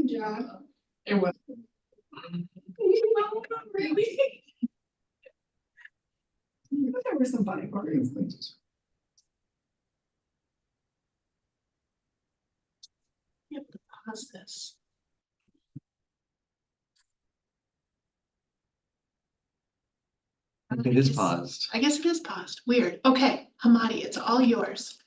job. It was. Really? There were some funny parties. You have to pause this. It is paused. I guess it is paused. Weird. Okay, Hamadi, it's all yours.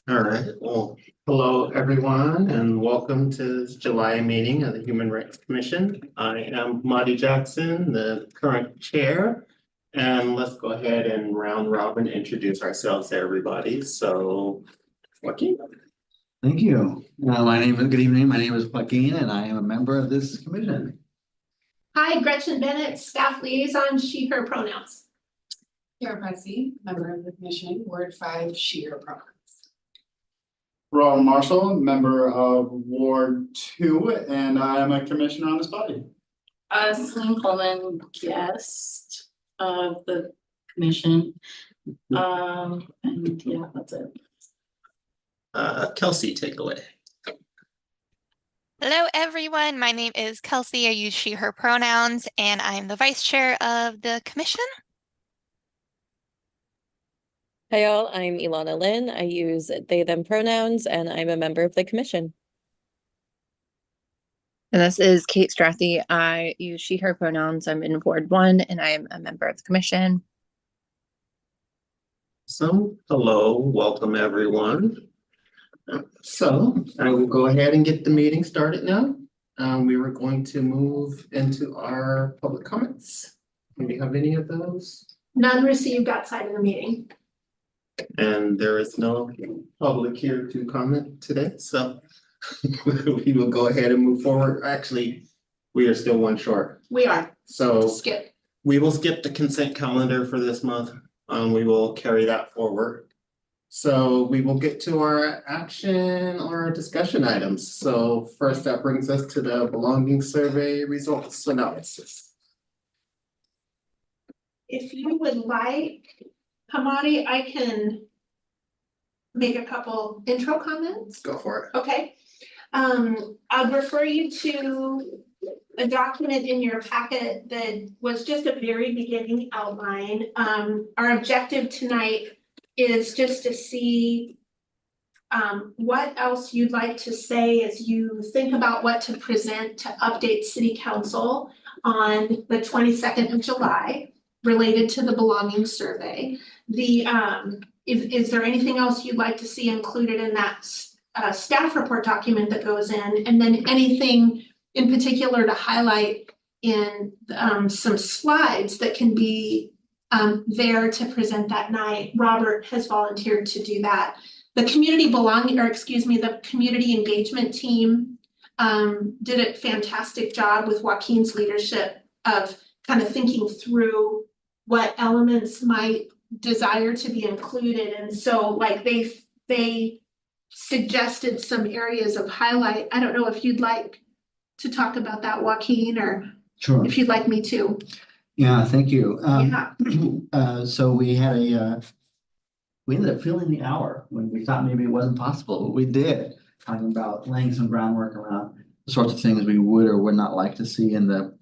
All right, well, hello, everyone, and welcome to this July meeting of the Human Rights Commission. I am Marty Jackson, the current chair. And let's go ahead and round robin introduce ourselves to everybody. So, Joaquin. Thank you. Good evening. My name is Joaquin and I am a member of this commission. Hi, Gretchen Bennett, staff liaison, she, her pronouns. Kara Pressey, member of the commission, Ward 5, Sheer Province. Ron Marshall, member of Ward 2, and I am a commissioner on this body. Celine Coleman, guest of the commission. And yeah, that's it. Kelsey, take it away. Hello, everyone. My name is Kelsey. I use she, her pronouns, and I'm the vice chair of the commission. Hi, all. I'm Ilana Lynn. I use they, them pronouns, and I'm a member of the commission. And this is Kate Strathy. I use she, her pronouns. I'm in Ward 1 and I am a member of the commission. So, hello, welcome, everyone. So, I will go ahead and get the meeting started now. We were going to move into our public comments. Do we have any of those? None received outside of the meeting. And there is no public here to comment today, so we will go ahead and move forward. Actually, we are still one short. We are. So Skip. we will skip the consent calendar for this month. We will carry that forward. So we will get to our action or discussion items. So first, that brings us to the belonging survey results analysis. If you would like, Hamadi, I can make a couple intro comments. Go for it. Okay. I'll refer you to a document in your packet that was just a very beginning outline. Our objective tonight is just to see what else you'd like to say as you think about what to present to update City Council on the 22nd of July related to the belonging survey. Is there anything else you'd like to see included in that staff report document that goes in, and then anything in particular to highlight in some slides that can be there to present that night? Robert has volunteered to do that. The community the community engagement team did a fantastic job with Joaquin's leadership of kind of thinking through what elements might desire to be included. And so like they suggested some areas of highlight. I don't know if you'd like to talk about that, Joaquin, or Sure. if you'd like me to. Yeah, thank you. Yeah. So we had we ended up filling the hour when we thought maybe it wasn't possible, but we did, talking about laying some groundwork around the sorts of things we would or would not like to see in the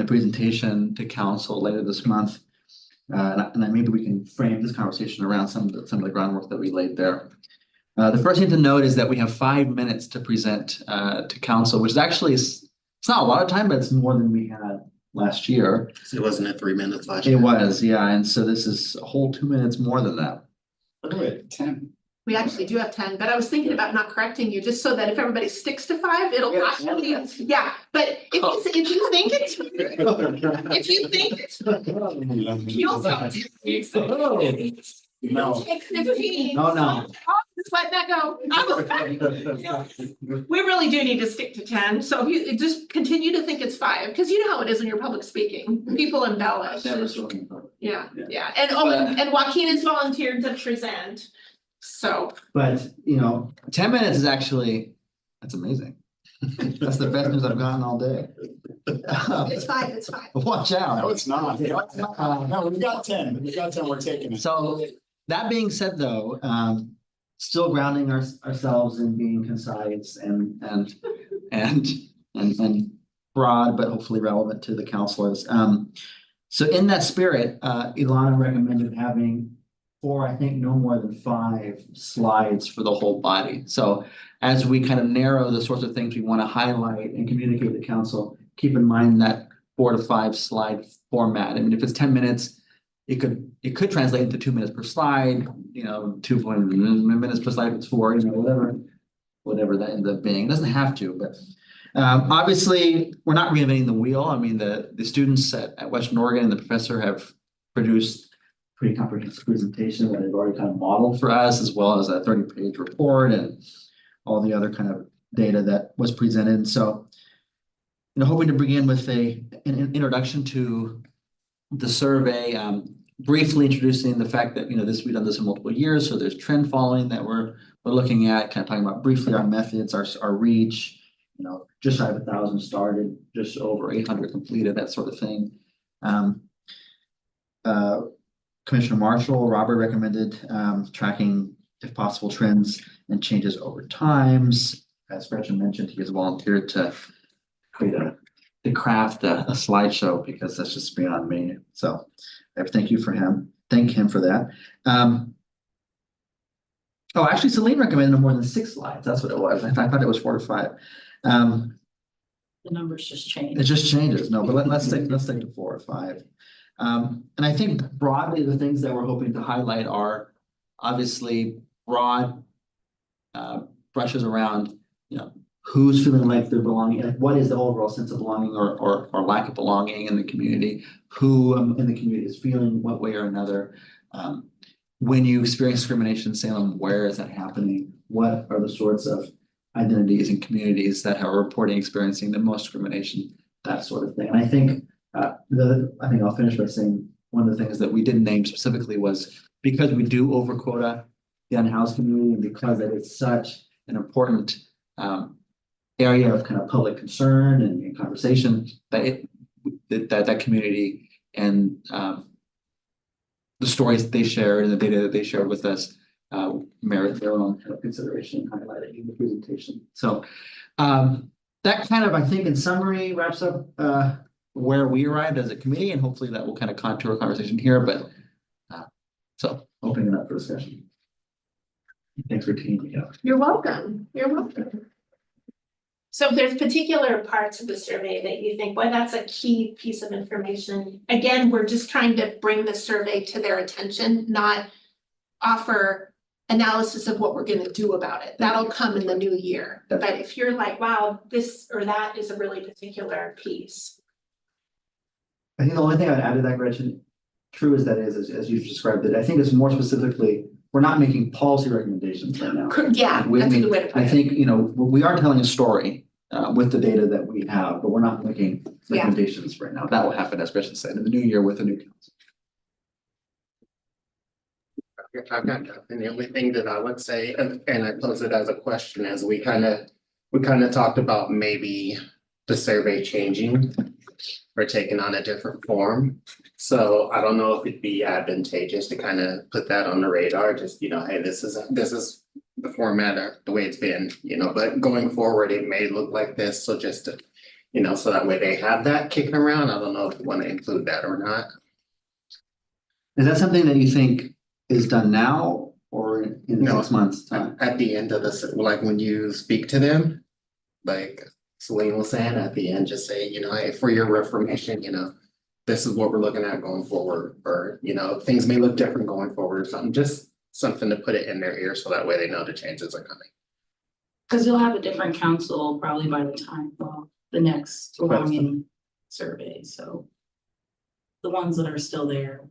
presentation to council later this month. And then maybe we can frame this conversation around some of the groundwork that we laid there. The first thing to note is that we have 5 minutes to present to council, which is actually, it's not a lot of time, but it's more than we had last year. So it wasn't at 3 minutes last year. It was, yeah, and so this is a whole 2 minutes more than that. Look at 10. We actually do have 10, but I was thinking about not correcting you, just so that if everybody sticks to 5, it'll Yeah. actually, yeah, but if you think it's, if you think it's, you'll tell me. No. It's 15. No, no. Oh, just let that go. We really do need to stick to 10, so if you just continue to think it's 5, because you know how it is when you're public speaking, people embellish. Yeah, and Joaquin has volunteered to present, so. But, 10 minutes is actually, that's amazing. That's the best news I've gotten all day. It's 5, it's 5. Watch out. No, it's not. No, we've got 10. We've got 10. We're taking it. So that being said, though, still grounding ourselves in being concise and and broad, but hopefully relevant to the counselors. So in that spirit, Ilana recommended having 4, I think no more than 5 slides for the whole body. So as we kind of narrow the sorts of things we want to highlight and communicate to council, keep in mind that 4 to 5 slide format. I mean, if it's 10 minutes, it could translate into 2 minutes per slide, 2 minutes per slide if it's 4, whatever that ends up being. It doesn't have to, but obviously we're not reinventing the wheel. I mean, the students at Western Oregon and the professor have produced pretty comprehensive presentation that they've already kind of modeled for us, as well as a 30-page report and all the other kind of data that was presented. So, hoping to begin with an introduction to the survey, briefly introducing the fact that, we've done this in multiple years. So there's trend following that we're looking at, kind of talking about briefly our methods, our reach, just shy of 1,000 started, just over 800 completed, that sort of thing. Commissioner Marshall, Robert recommended tracking, if possible, trends and changes over times. As Gretchen mentioned, he has volunteered to craft a slideshow, because that's just beyond me. So thank him for that. Oh, actually, Celine recommended no more than 6 slides. That's what it was. I thought it was 4 to 5. The numbers just change. It just changes. No, but let's take to 4 or 5. And I think broadly, the things that we're hoping to highlight are obviously broad brushes around, who's feeling like they're belonging, like what is the overall sense of belonging or lack of belonging in the community, who in the community is feeling one way or another. When you experience discrimination in Salem, where is that happening? What are the sorts of identities and communities that are reporting experiencing the most discrimination, that sort of thing. And I think I'll finish by saying one of the things that we didn't name specifically was, because we do over quota the unhoused community, and because that is such an important area of kind of public concern and conversation, that that community and the stories that they share and the data that they share with us merit their own kind of consideration and highlighting in the presentation. So that kind of, I think, in summary, wraps up where we arrived as a committee, and hopefully that will kind of contour our conversation here. But so opening it up for discussion. Thanks for teaming me up. You're welcome. So if there's particular parts of the survey that you think, boy, that's a key piece of information. Again, we're just trying to bring the survey to their attention, not offer analysis of what we're going to do about it. That'll come in the new year. But if you're like, wow, this or that is a really particular piece. I think the only thing I'd add to that, Gretchen, true as that is, as you described it, I think it's more specifically, we're not making policy recommendations right now. Yeah, that's a good way to put it. I think, we are telling a story with the data that we have, but we're not making recommendations right now. That will happen, as Gretchen said, in the new year with a new council. I've got nothing. The only thing that I would say, and I pose it as a question, as we kind of talked about maybe the survey changing or taking on a different form. So I don't know if it'd be advantageous to kind of put that on the radar, just, hey, this is the format or the way it's been, but going forward, it may look like this. So just to, so that way they have that kicking around. I don't know if you want to include that or not. Is that something that you think is done now or in 6 months' time? At the end of this, like when you speak to them, like Celine was saying at the end, just say, hey, for your information, this is what we're looking at going forward, or, things may look different going forward or something, just something to put it in their ear so that way they know the changes are coming. Because you'll have a different council probably by the time of the next belonging survey, so the ones that are still there,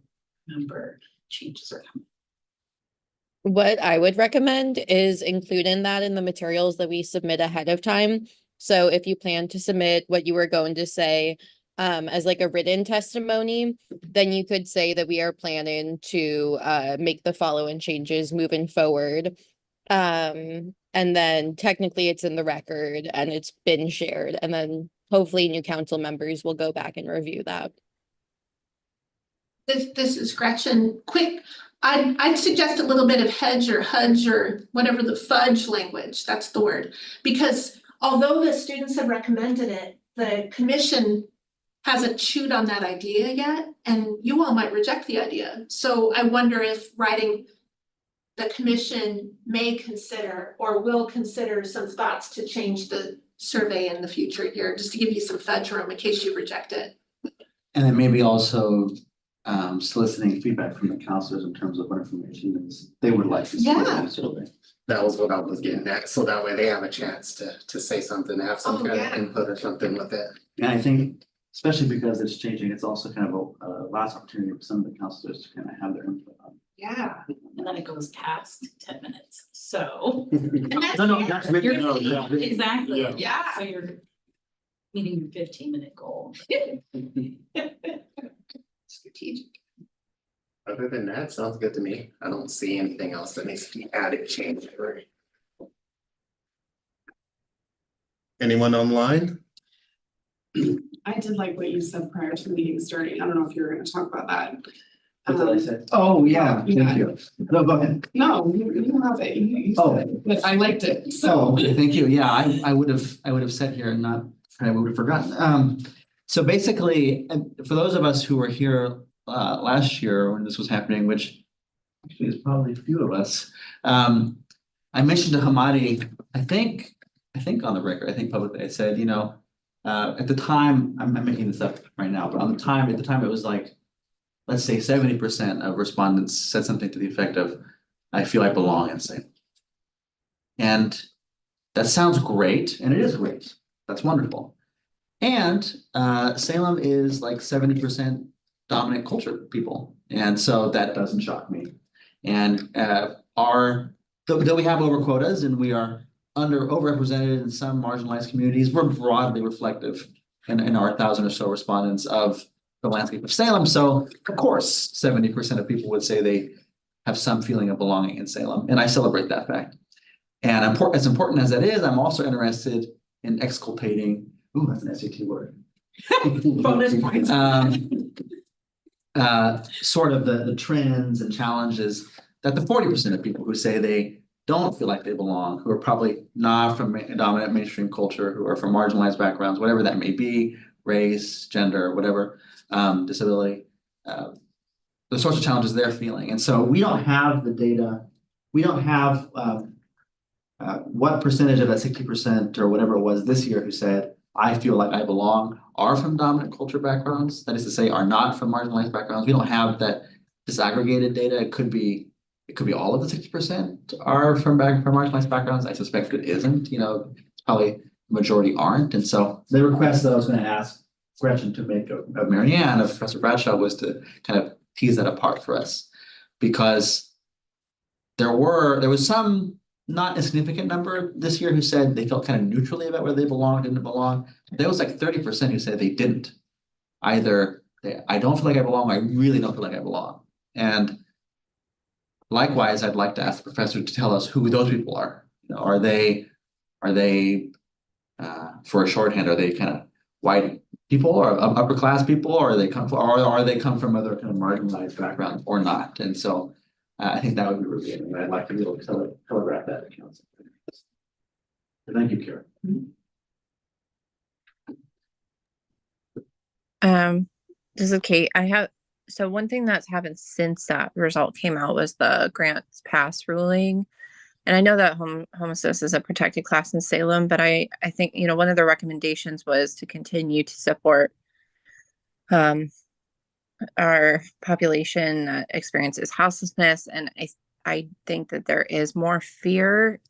remember, changes are coming. What I would recommend is including that in the materials that we submit ahead of time. So if you plan to submit what you were going to say as like a written testimony, then you could say that we are planning to make the following changes moving forward. And then technically it's in the record and it's been shared. And then hopefully new council members will go back and review that. This is Gretchen. Quick, I'd suggest a little bit of hedge or hudge or whatever the fudge language, that's the word. Because although the students have recommended it, the commission hasn't chewed on that idea yet, and you all might reject the idea. So I wonder if writing the commission may consider or will consider some thoughts to change the survey in the future here, just to give you some fudge room in case you reject it. And then maybe also soliciting feedback from the counselors in terms of what information is they would like to see in Yeah. the survey. That was what I was getting at, so that way they have a chance to say something, have some Oh, kind of yeah. input or something with it. And I think, especially because it's changing, it's also kind of a last opportunity for some of the counselors to kind of have their input on. Yeah. And then it goes past 10 minutes, so. And that's No, no, it. that's You're no, meeting- yeah. Exactly, Yeah. Yeah. so you're meeting your 15-minute goal. Strategic. Other than that, sounds good to me. I don't see anything else that needs to be added, changed, or. Anyone online? I did like what you said prior to the meeting starting. I don't know if you were gonna talk about that. What did I say? Oh, yeah, Yeah. thank you. No, go ahead. No, you have it. You Oh. said it, but I liked it, So, so. thank you. Yeah, I would have sat here and not, I would have forgotten. So basically, for those of us who were here last year when this was happening, which actually is probably a few of us, I mentioned to Hamadi, I think on the record, I think publicly, I said, at the time, I'm making this up right now, but at the time it was like, let's say 70% of respondents said something to the effect of, I feel I belong in Salem. And that sounds great, and it is great. That's wonderful. And Salem is like 70% dominant culture people. And so that doesn't shock me. And though we have over quotas and we are overrepresented in some marginalized communities, we're broadly reflective in our 1,000 or so respondents of the landscape of Salem. So of course, 70% of people would say they have some feeling of belonging in Salem, and I celebrate that fact. And as important as that is, I'm also interested in exculpating, ooh, that's an SAT word. Bonus points. Sort of the trends and challenges that the 40% of people who say they don't feel like they belong, who are probably not from dominant mainstream culture, who are from marginalized backgrounds, whatever that may be, race, gender, whatever, disability, the sorts of challenges they're feeling. And so we don't have the data. We don't have what percentage of that 60% or whatever it was this year who said, I feel like I belong, are from dominant culture backgrounds, that is to say, are not from marginalized backgrounds. We don't have that disaggregated data. It could be all of the 60% are from marginalized backgrounds. I suspect it isn't, probably the majority aren't. And so the request that I was going to ask Gretchen to make of Marianne, of Professor Bradshaw, was to kind of tease that apart for us, because there was some not a significant number this year who said they felt kind of neutrally about whether they belonged, didn't belong. There was like 30% who said they didn't. Either I don't feel like I belong, I really don't feel like I belong. And likewise, I'd like to ask the professor to tell us who those people are. Are they for a shorthand, are they kind of white people or upper class people, or are they come from other kind of marginalized backgrounds or not? And so I think that would be really good. I'd like to be able to telegraph that to council. Thank you, Karen. This is Kate. So one thing that's happened since that result came out was the grants pass ruling. And I know that homelessness is a protected class in Salem, but I think, one of the recommendations was to continue to support our population that experiences houselessness. And I think that there is more fear,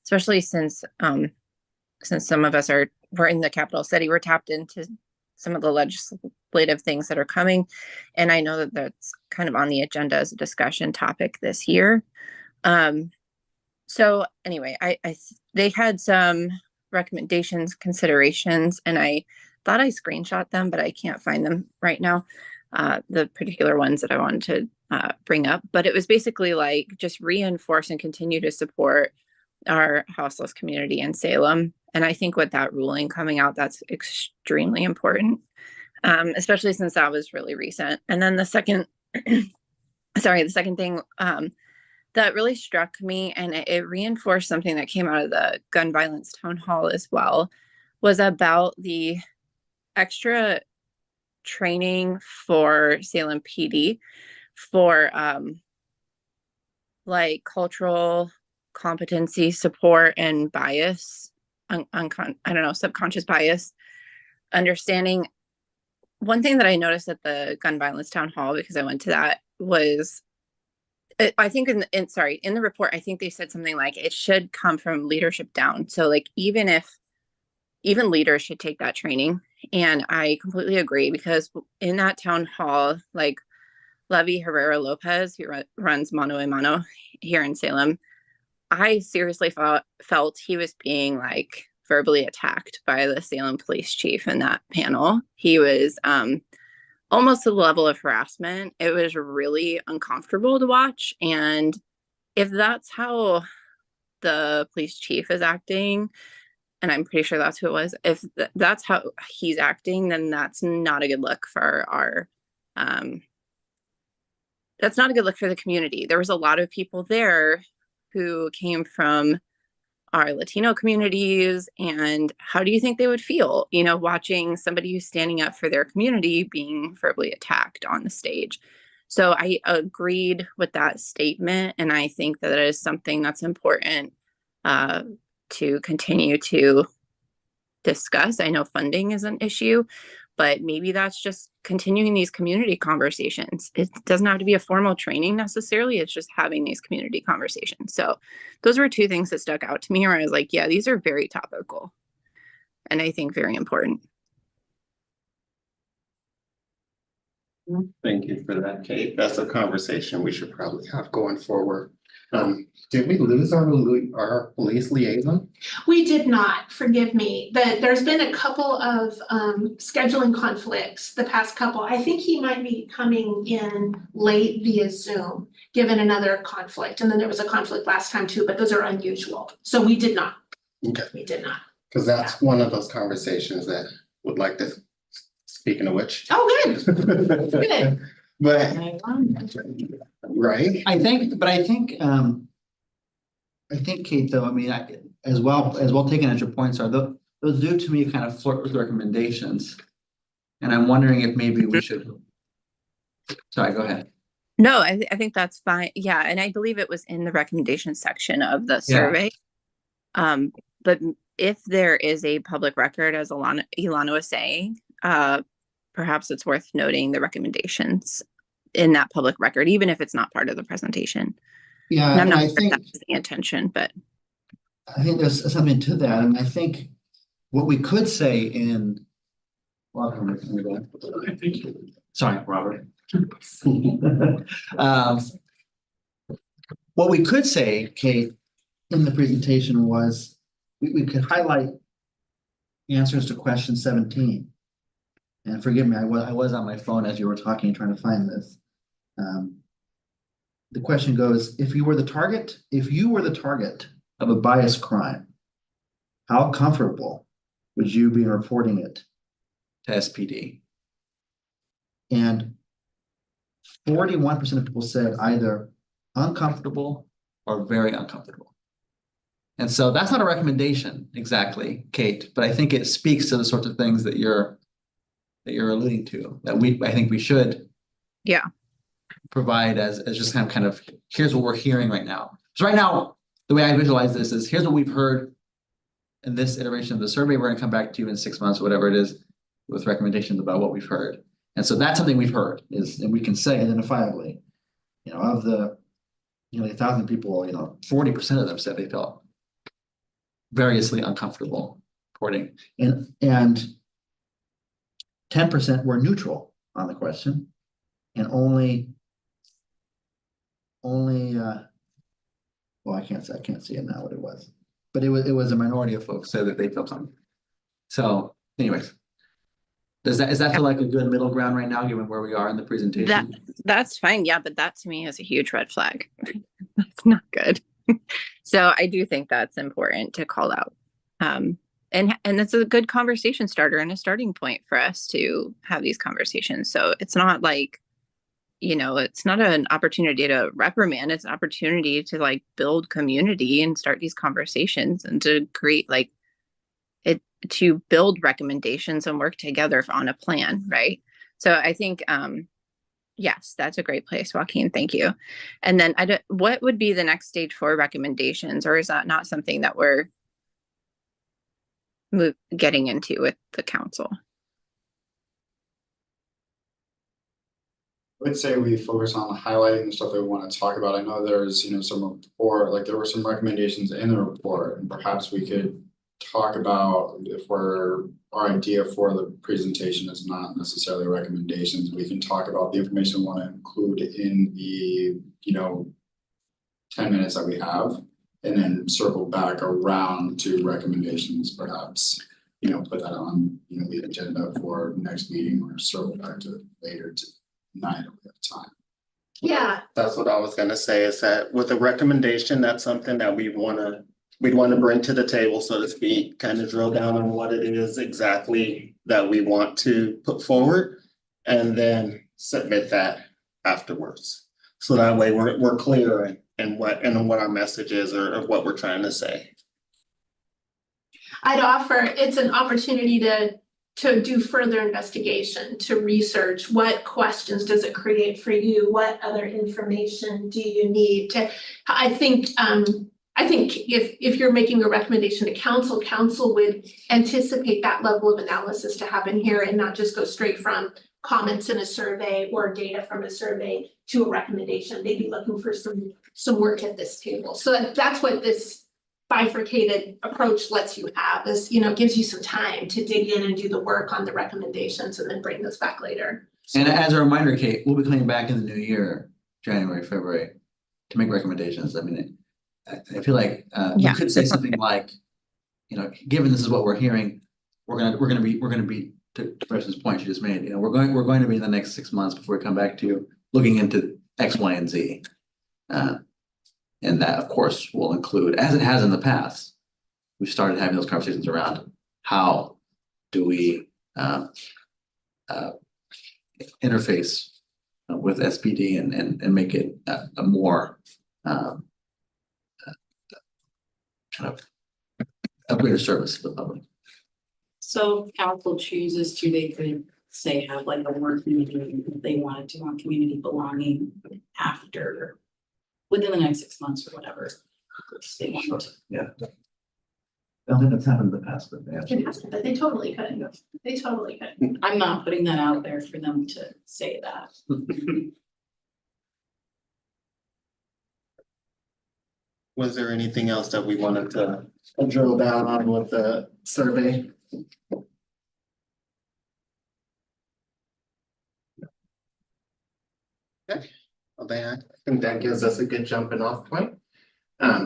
especially since some of us we're in the capital city, we're tapped into some of the legislative things that are coming. And I know that that's kind of on the agenda as a discussion topic this year. So anyway, they had some recommendations, considerations, and I thought I screenshot them, but I can't find them right now. The particular ones that I wanted to bring up, but it was basically like just reinforce and continue to support our houseless community in Salem. And I think with that ruling coming out, that's extremely important, especially since that was really recent. And then the second thing that really struck me, and it reinforced something that came out of the gun violence town hall as well, was about the extra training for Salem PD for like cultural competency support and bias, I don't know, subconscious bias, understanding. One thing that I noticed at the gun violence town hall, because I went to that, was I think in the report, I think they said something like it should come from leadership down. So like even leaders should take that training. And I completely agree, because in that town hall, like Levy Herrera Lopez, who runs Mano a Mano here in Salem, I seriously felt he was being like verbally attacked by the Salem police chief in that panel. He was almost to the level of harassment. It was really uncomfortable to watch. And if that's how the police chief is acting, and I'm pretty sure that's who it was, if that's how he's acting, then that's not a good look for our that's not a good look for the community. There was a lot of people there who came from our Latino communities, and how do you think they would feel, you know, watching somebody who's standing up for their community being verbally attacked on the stage? So I agreed with that statement, and I think that it is something that's important to continue to discuss. I know funding is an issue, but maybe that's just continuing these community conversations. It doesn't have to be a formal training necessarily. It's just having these community conversations. So those were two things that stuck out to me, where I was like, yeah, these are very topical and I think very important. Thank you for that, Kate. That's a conversation we should probably have going forward. Did we lose our police liaison? We did not, forgive me, but there's been a couple of scheduling conflicts the past couple. I think he might be coming in late via Zoom, given another conflict. And then there was a conflict last time too, but those are unusual. So we did not. Okay. We did not. Because that's one of those conversations that would like to, speaking of which. Oh, good. Good. But, right? I think, Kate, though, I mean, as well taken as your points are, those do to me kind of flirt with recommendations. And I'm wondering if maybe we should. Sorry, go ahead. No, I think that's fine. Yeah, and I believe it was in the recommendation section of the survey. But if there is a public record, as Ilana was saying, perhaps it's worth noting the recommendations in that public record, even if it's not part of the presentation. Yeah, and I'm not I sure think if that's the intention, but I think there's something to that, and I think what we could say in. Welcome. Thank you. Sorry, Robert. What we could say, Kate, in the presentation was we could highlight answers to question 17. And forgive me, I was on my phone as you were talking, trying to find this. The question goes, if you were the target of a bias crime, how comfortable would you be reporting it to SPD? And 41% of people said either uncomfortable or very uncomfortable. And so that's not a recommendation exactly, Kate, but I think it speaks to the sorts of things that you're alluding to, that I think we should provide as just kind of here's what we're hearing right now. So right now, the way I visualize this is here's what we've heard in this iteration of the survey. We're going to come back to you in 6 months, whatever it is, with recommendations about what we've heard. And so that's something we've heard and we can say identifiably, of the 1,000 people, 40% of them said they felt variously uncomfortable reporting, and 10% were neutral on the question, and only well, I can't see it now what it was, but it was a minority of folks said that they felt something. So anyways, is that feel like a good middle ground right now, given where we are in the presentation? That's fine. Yeah, but that to me is a huge red flag. That's not good. So I do think that's important to call out. And that's a good conversation starter and a starting point for us to have these conversations. So it's not like it's not an opportunity to reprimand, it's an opportunity to like build community and start these conversations and to create like it, to build recommendations and work together on a plan, right? So I think, yes, that's a great place, Joaquin, thank you. And then what would be the next stage for recommendations, or is that not something that we're getting into with the council? I would say we focus on highlighting the stuff that we want to talk about. I know there's, some report, like there were some recommendations in the report, and perhaps we could talk about if our idea for the presentation is not necessarily recommendations, we can talk about the information we want to include in the, 10 minutes that we have, and then circle back around to recommendations, perhaps, put that on, the agenda for next meeting, or circle back to later tonight if we have time. Yeah, That's what I was gonna say, is that with a recommendation, that's something that we'd wanna bring to the table, so to speak, kind of drill down on what it is exactly that we want to put forward, and then submit that afterwards. So that way we're clear in what our message is, or what we're trying to say. I'd offer, it's an opportunity to do further investigation, to research what questions does it create for you? What other information do you need to, I think if you're making a recommendation to council would anticipate that level of analysis to happen here and not just go straight from comments in a survey or data from a survey to a recommendation. They'd be looking for some work at this table. So that's what this bifurcated approach lets you have, is, gives you some time to dig in and do the work on the recommendations and then bring those back later. And as a reminder, Kate, we'll be coming back in the new year, January, February, to make recommendations. I mean, I feel like we could say something like, given this is what we're hearing, we're gonna be to Preston's point she just made, we're going to be in the next 6 months before we come back to looking into X, Y, and Z. And that, of course, will include, as it has in the past, we've started having those conversations around how do we interface with SPD and make it a more kind of a greater service to the public. So if council chooses to, they could say have like a working meeting if they wanted to on community belonging after, within the next 6 months or whatever. They want to. Yeah. I don't think that's happened in the past, but they It absolutely. hasn't, but they totally could. They totally could. I'm not putting that out there for them to say that. Was there anything else that we wanted to drill down on with the survey? Okay, well then I think that gives us a good jumping off point.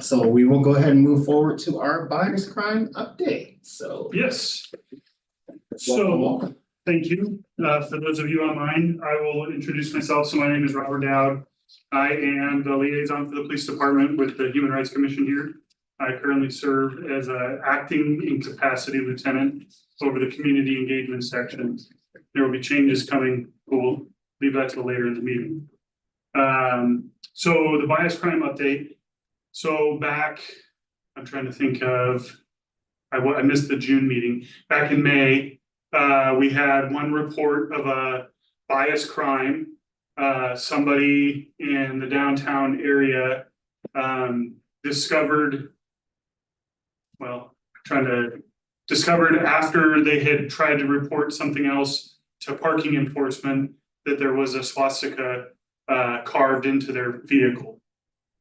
So we will go ahead and move forward to our bias crime update, so. Yes. So, thank you. For those of you online, I will introduce myself. So my name is Robert Dowd. I am the liaison for the police department with the Human Rights Commission here. I currently serve as an acting incapacity lieutenant over the community engagement section. There will be changes coming. We'll leave that till later in the meeting. So the bias crime update. So back, I'm trying to think of, I missed the June meeting. Back in May, we had one report of a bias crime. Somebody in the downtown area discovered after they had tried to report something else to parking enforcement that there was a swastika carved into their vehicle.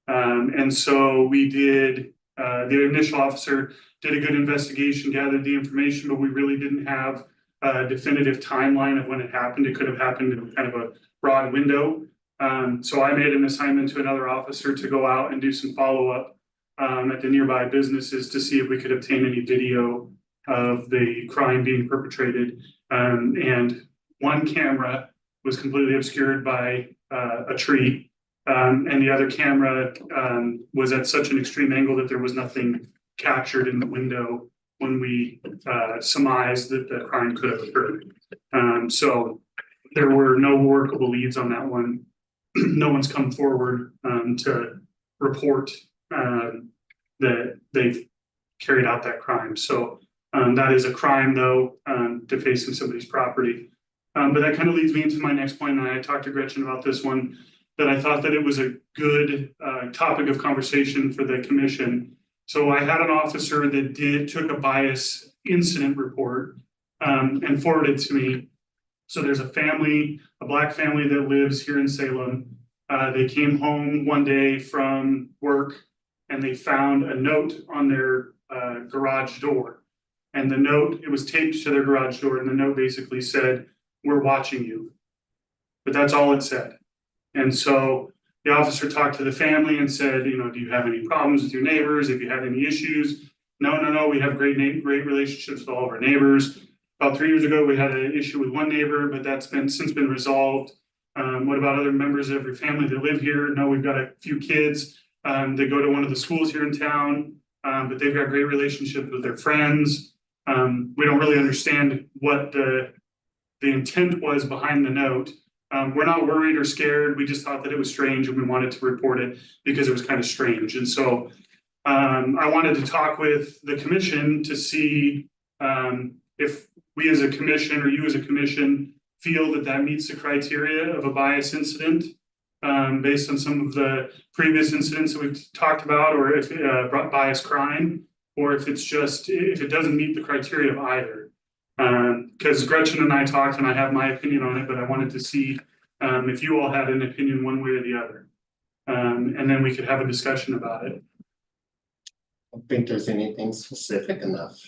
And so we did, the initial officer did a good investigation, gathered the information, but we really didn't have a definitive timeline of when it happened. It could have happened in kind of a broad window. So I made an assignment to another officer to go out and do some follow-up at the nearby businesses to see if we could obtain any video of the crime being perpetrated. And one camera was completely obscured by a tree. And the other camera was at such an extreme angle that there was nothing captured in the window when we surmised that the crime could have occurred. So there were no workable leads on that one. no one's come forward to report that they've carried out that crime. So that is a crime though, defacing somebody's property. But that kind of leads me into my next point, and I talked to Gretchen about this one, that I thought that it was a good topic of conversation for the commission. So I had an officer that took a bias incident report and forwarded to me. So there's a family, a Black family that lives here in Salem. They came home one day from work and they found a note on their garage door. And the note, it was taped to their garage door, and the note basically said, "We're watching you." But that's all it said. And so the officer talked to the family and said, you know, do you have any problems with your neighbors? If you have any issues? No, we have great relationships with all of our neighbors. About 3 years ago, we had an issue with one neighbor, but that's since been resolved. What about other members of your family that live here? No, we've got a few kids that go to one of the schools here in town, but they've got great relationships with their friends. We don't really understand what the intent was behind the note. We're not worried or scared. We just thought that it was strange and we wanted to report it because it was kind of strange. And so I wanted to talk with the commission to see if we as a commission or you as a commission feel that that meets the criteria of a bias incident based on some of the previous incidents that we've talked about, or if bias crime, or if it's just, if it doesn't meet the criteria of either. Because Gretchen and I talked and I have my opinion on it, but I wanted to see if you all had an opinion one way or the other. And then we could have a discussion about it. I don't think there's anything specific enough.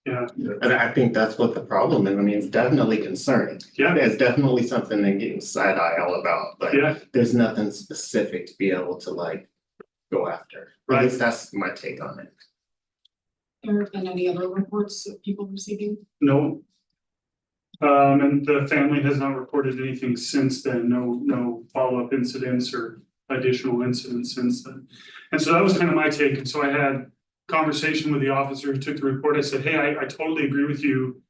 Yeah. And I think that's what the problem is. I mean, it's definitely concerning. Yeah. There's definitely something they're getting side eye all about, but Yeah. there's nothing specific to be able to like go after. At Right. least that's my take on it. There have been any other reports of people receiving? No. And the family has not reported anything since then. No follow-up incidents or additional incidents since then. And so that was kind of my take. And so I had conversation with the officer who took the report. I said, hey, I totally agree with you.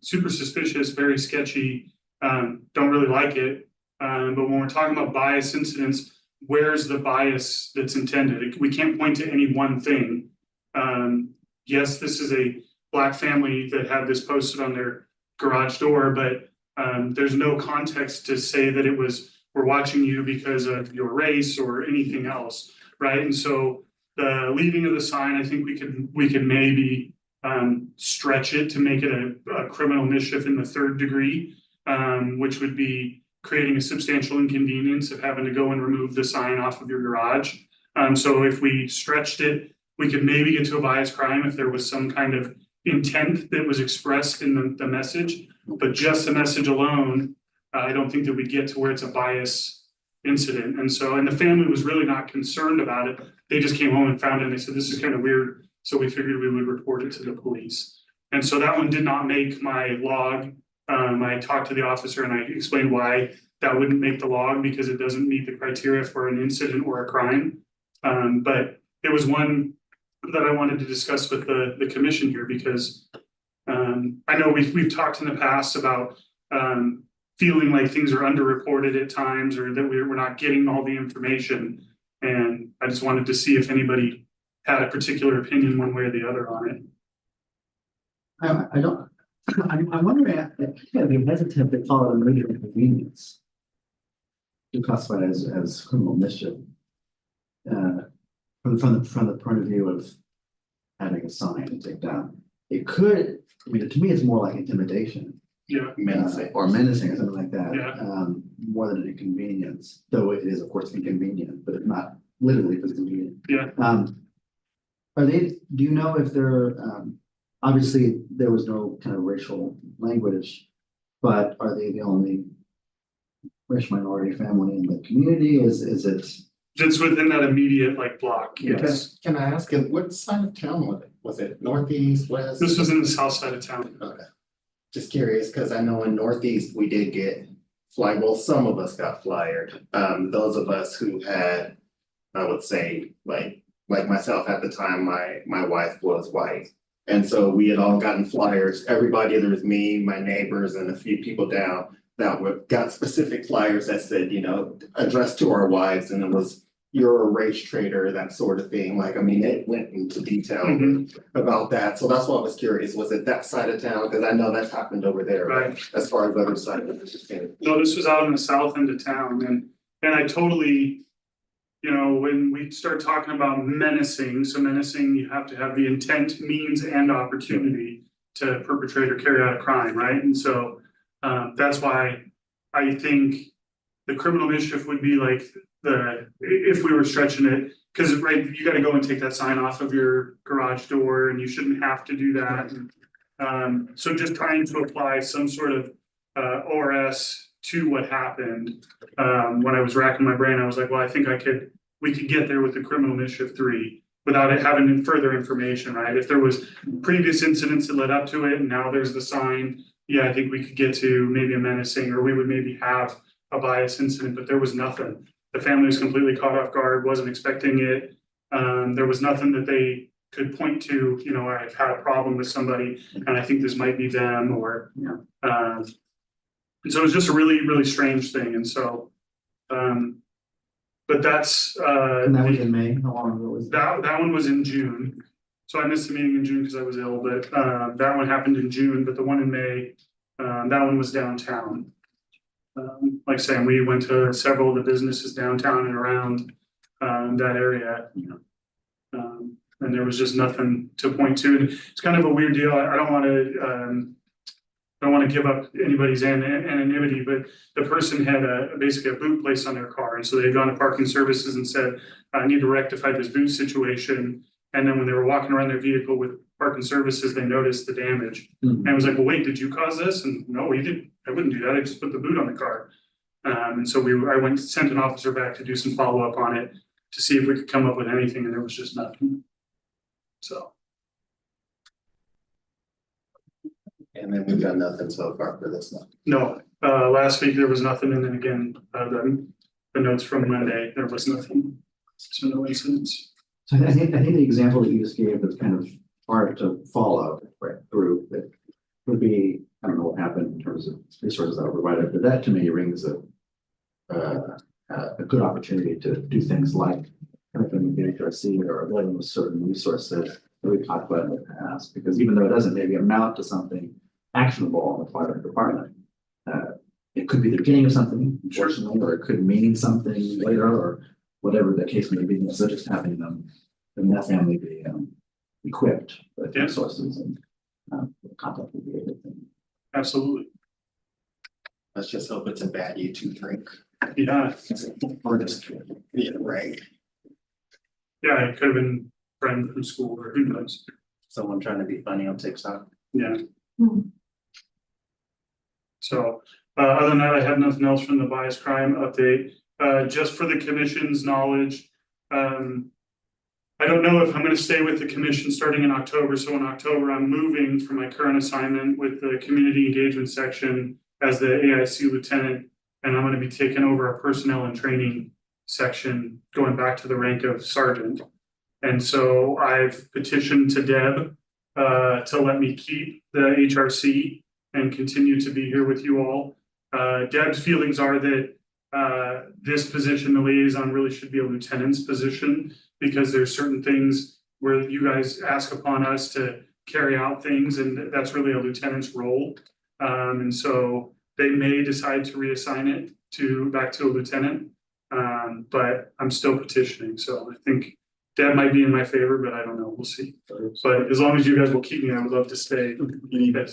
Super suspicious, very sketchy. Don't really like it. But when we're talking about bias incidents, where's the bias that's intended? We can't point to any one thing. Yes, this is a Black family that had this posted on their garage door, but there's no context to say that it was, we're watching you because of your race or anything else, right? And so the leaving of the sign, I think we could maybe stretch it to make it a criminal mischief in the third degree, which would be creating a substantial inconvenience of having to go and remove the sign off of your garage. So if we stretched it, we could maybe get to a bias crime if there was some kind of intent that was expressed in the message, but just the message alone, I don't think that we get to where it's a bias incident. And so, and the family was really not concerned about it. They just came home and found it and they said, this is kind of weird. So we figured we would report it to the police. And so that one did not make my log. I talked to the officer and I explained why that wouldn't make the log because it doesn't meet the criteria for an incident or a crime. But it was one that I wanted to discuss with the commission here because I know we've talked in the past about feeling like things are underreported at times or that we're not getting all the information. And I just wanted to see if anybody had a particular opinion one way or the other on it. I'm wondering, I'd be hesitant to call it a major inconvenience. To classify it as criminal mischief. From the point of view of having a sign to take down. It could, I mean, to me, it's more like intimidation. Yeah. Menacing. Or menacing or something like that. Yeah. More than an inconvenience, though it is of course inconvenient, but it's not literally if it's convenient. Yeah. Do you know if they're, obviously there was no kind of racial language, but are they the only racial minority family in the community? Is it? It's within that immediate like block, yes. Can I ask you, what side of town was it? Was it northeast, west? This was in the south side of town. Okay. Just curious, because I know in northeast, we did get well, some of us got flyered. Those of us who had, I would say, like myself at the time, my wife was white. And so we had all gotten flyers, everybody, there was me, my neighbors and a few people down. got specific flyers that said, you know, addressed to our wives, and it was, you're a race traitor, that sort of thing. Like, I mean, it went into detail about that. So that's why I was curious. Was it that side of town? Because I know that's happened over there. Right. As far as other side of the No, this was out in the south end of town, and I totally, you know, when we start talking about menacing, so menacing, you have to have the intent, means, and opportunity to perpetrate or carry out a crime, right? And so that's why I think the criminal mischief would be like if we were stretching it, because right, you gotta go and take that sign off of your garage door, and you shouldn't have to do that. So just trying to apply some sort of ORS to what happened. When I was racking my brain, I was like, well, I think we could get there with the criminal mischief 3 without it having further information, right? If there was previous incidents that led up to it and now there's the sign, yeah, I think we could get to maybe a menacing, or we would maybe have a bias incident, but there was nothing. The family was completely caught off guard, wasn't expecting it. There was nothing that they could point to, you know, I've had a problem with somebody and I think this might be them, or, and so it was just a really, really strange thing. And so, but that's, And that was in May, how long ago was that? that one was in June. So I missed the meeting in June because I was ill, but that one happened in June, but the one in May, that one was downtown. Like saying, we went to several of the businesses downtown and around that area, you know. And there was just nothing to point to. And it's kind of a weird deal. I don't want to give up anybody's anonymity, but the person had basically a boot placed on their car. And so they had gone to parking services and said, I need to rectify this boot situation. And then when they were walking around their vehicle with parking services, they noticed the damage. And I was like, well, wait, did you cause this? And no, we didn't. I wouldn't do that. I just put the boot on the car. And so I sent an officer back to do some follow-up on it to see if we could come up with anything, and there was just nothing. So. And then we've got nothing so far for this one. No, last week there was nothing, and then again, the notes from Monday, there was nothing. So no incidents. So I think the example that you just gave is kind of hard to follow right through. That would be, I don't know what happened in terms of resources that were provided, but that to me rings a good opportunity to do things like having the HRC or letting with certain resources that we've talked about in the past. Because even though it doesn't maybe amount to something actionable on the part of the department, it could be the beginning of something, unfortunately, or it could mean something later, or whatever the case may be. So just having them, and that family be equipped with resources and contact would be a good thing. Absolutely. Let's just hope it's a bad YouTube drink. Yeah. Or just, yeah, right. Yeah, it could have been a friend from school, or who knows. Someone trying to be funny on TikTok. Yeah. So, other than that, I have nothing else from the bias crime update. Just for the commission's knowledge, I don't know if I'm gonna stay with the commission starting in October. So in October, I'm moving from my current assignment with the community engagement section as the AIC lieutenant. And I'm gonna be taking over a personnel and training section, going back to the rank of sergeant. And so I've petitioned to Deb to let me keep the HRC and continue to be here with you all. Deb's feelings are that this position, the liaison, really should be a lieutenant's position, because there's certain things where you guys ask upon us to carry out things, and that's really a lieutenant's role. And so they may decide to reassign it back to a lieutenant, but I'm still petitioning. So I think Deb might be in my favor, but I don't know. We'll see. But as long as you guys will keep me, I would love to stay. You need a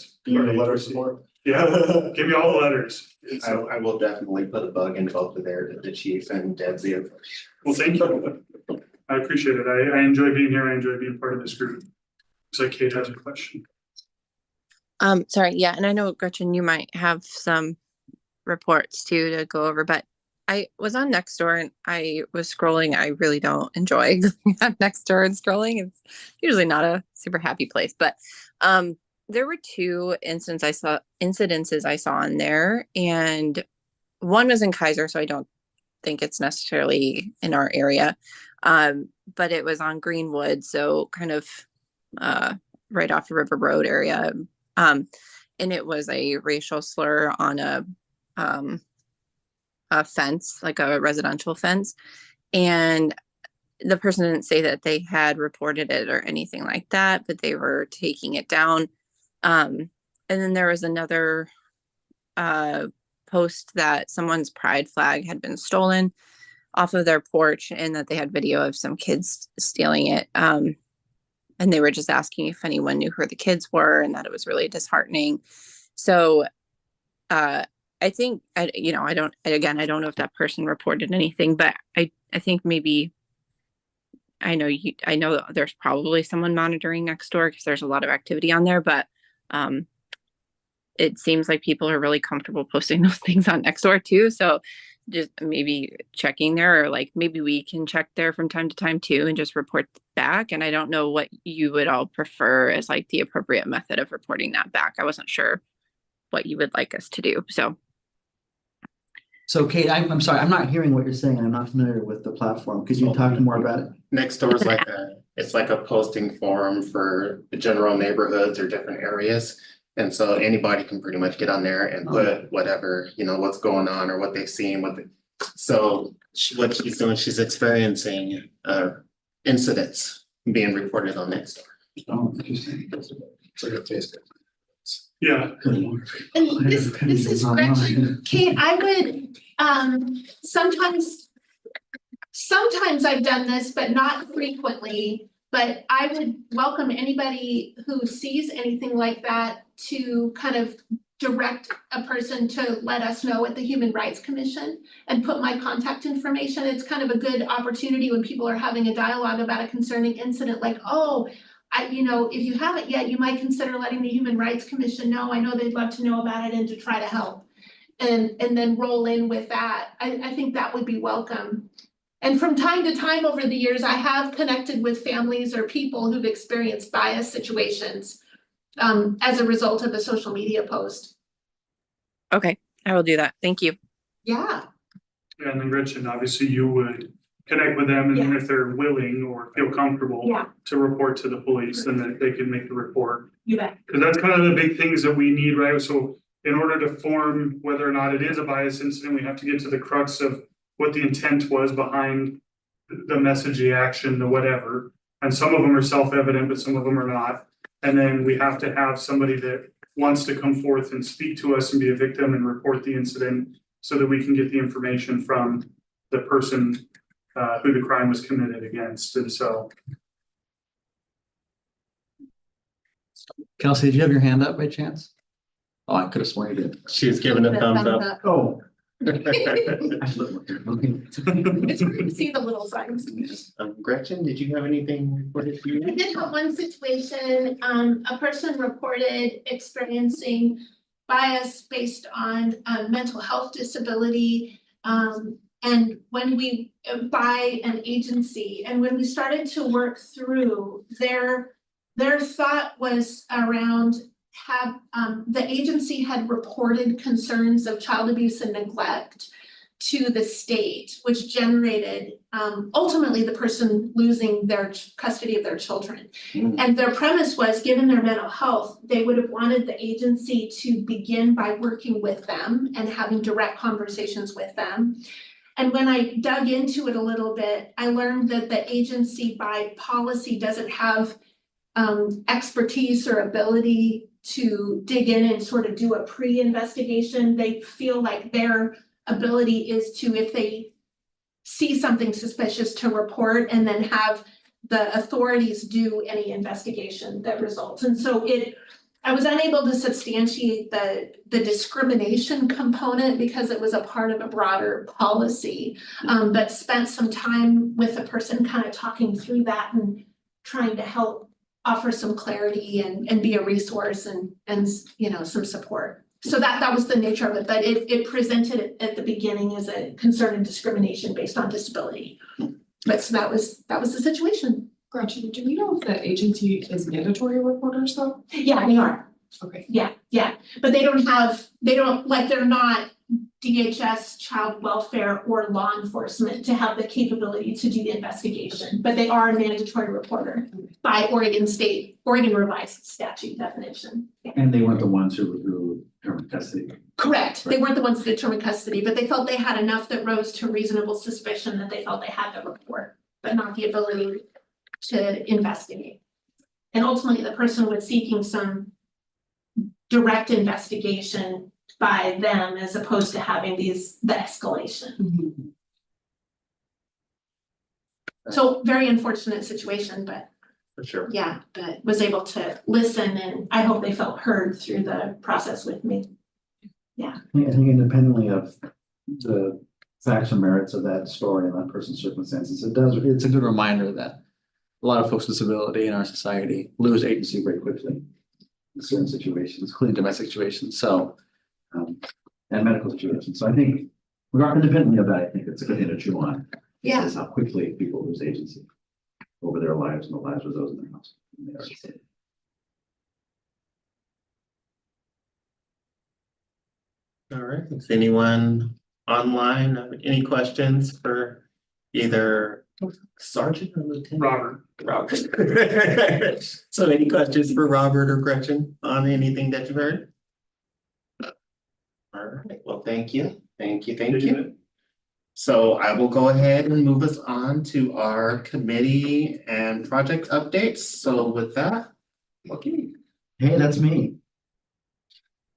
letter of support? Yeah, give me all the letters. I will definitely put a bug in both of the chief and Deb's ear. Well, thank you. I appreciate it. I enjoy being here. I enjoy being part of this group. Looks like Kate has a question. Sorry, yeah, and I know Gretchen, you might have some reports too to go over, but I was on Nextdoor and I was scrolling. I really don't enjoy going on Nextdoor and scrolling. It's usually not a super happy place, but there were two incidences I saw in there, and one was in Kaiser, so I don't think it's necessarily in our area, but it was on Greenwood, so kind of right off the River Road area, and it was a racial slur on a a fence, like a residential fence. And the person didn't say that they had reported it or anything like that, but they were taking it down. And then there was another post that someone's pride flag had been stolen off of their porch, and that they had video of some kids stealing it. And they were just asking if anyone knew who the kids were, and that it was really disheartening. So I think, I don't know if that person reported anything, but I think maybe, I know there's probably someone monitoring next door because there's a lot of activity on there, but it seems like people are really comfortable posting those things on Nextdoor too. So just maybe checking there, or like maybe we can check there from time to time too and just report back. And I don't know what you would all prefer as like the appropriate method of reporting that back. I wasn't sure what you would like us to do. So Kate, I'm sorry, I'm not hearing what you're saying. I'm not familiar with the platform. Could you talk more about it? Nextdoor is it's like a posting forum for the general neighborhoods or different areas. And so anybody can pretty much get on there and put whatever, what's going on or what they've seen, so what she's doing, she's experiencing incidents being reported on Nextdoor. Oh, interesting. It's like a Facebook. Yeah, And this is Gretchen. Kate, I would, sometimes I've done this, but not frequently. But I would welcome anybody who sees anything like that to kind of direct a person to let us know at the Human Rights Commission and put my contact information. It's kind of a good opportunity when people are having a dialogue about a concerning incident, like, if you haven't yet, you might consider letting the Human Rights Commission know. I know they'd love to know about it and to try to help. And then roll in with that. I think that would be welcome. And from time to time over the years, I have connected with families or people who've experienced bias situations as a result of a social media post. Okay, I will do that. Thank you. Yeah. and then Gretchen, obviously you would connect with them, and then if they're willing or feel comfortable to report to the police, then that they can make the report. You bet. Because that's kind of the big things that we need, right? So in order to form whether or not it is a bias incident, we have to get to the crux of what the intent was behind the message, the action, the whatever. And some of them are self-evident, but some of them are not. And then we have to have somebody that wants to come forth and speak to us and be a victim and report the incident so that we can get the information from the person who the crime was committed against. And so. Kelsey, did you have your hand up by chance? Oh, I could have sworn you did. She was giving a thumbs up. Oh. I It's hard to see the little signs. Gretchen, did you have anything reported to you? I did have one situation, a person reported experiencing bias based on mental health disability. And when we, by an agency, and when we started to work through, their thought was around the agency had reported concerns of child abuse and neglect to the state, which generated ultimately the person losing their custody of their children. And their premise was, given their mental health, they would have wanted the agency to begin by working with them and having direct conversations with them. And when I dug into it a little bit, I learned that the agency by policy doesn't have expertise or ability to dig in and sort of do a pre-investigation. They feel like their ability is to, if they see something suspicious, to report and then have the authorities do any investigation that results. And so I was unable to substantiate the discrimination component because it was a part of a broader policy, but spent some time with a person kind of talking through that and trying to help offer some clarity and be a resource and some support. So that was the nature of it, but it presented at the beginning as a concern and discrimination based on disability. But so that was the situation. Gretchen, do we know if the agency is mandatory reporters though? Yeah, they are. Okay. Yeah, but they're not DHS, child welfare, or law enforcement to have the capability to do the investigation, but they are a mandatory reporter by Oregon revised statute definition. And they weren't the ones who custody. Correct, they weren't the ones that determined custody, but they felt they had enough that rose to reasonable suspicion that they felt they had the report, but not the ability to investigate. And ultimately, the person was seeking some direct investigation by them as opposed to having the escalation. So very unfortunate situation, but For sure. yeah, but was able to listen, and I hope they felt heard through the process with me. I think independently of the facts and merits of that story and that person's circumstances, it's a good reminder that a lot of folks with disability in our society lose agency very quickly in certain situations, including domestic situations, so, and medical situations. So I think, regardless independently of that, I think it's a good thing to chew on. Yeah. Is how quickly people lose agency over their lives and the lives of those in their house. All right, is anyone online, have any questions for either Sergeant or Lieutenant? Robert. So any questions for Robert or Gretchen on anything that you heard? All right, well, thank you. So I will go ahead and move us on to our committee and project updates. So with that, okay. Hey, that's me.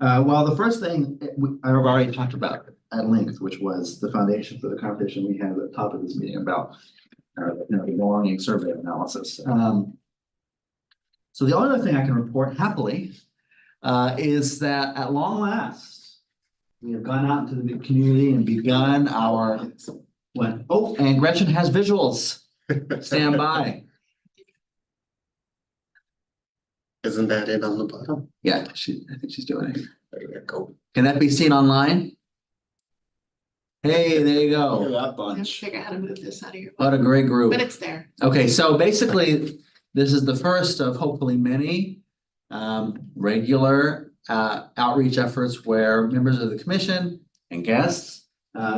Well, the first thing I've already talked about at length, which was the foundation for the conversation we had at the top of this meeting about the belonging survey analysis. So the only other thing I can report happily is that at long last, we have gone out into the community and begun our and Gretchen has visuals. Stand by. Isn't that it on the bottom? Yeah, I think she's doing it. There you go. Can that be seen online? Hey, there you go. That I have to bunch. figure out how to move this out of your, What a great group. but it's there. Okay, so basically, this is the first of hopefully many regular outreach efforts where members of the commission and guests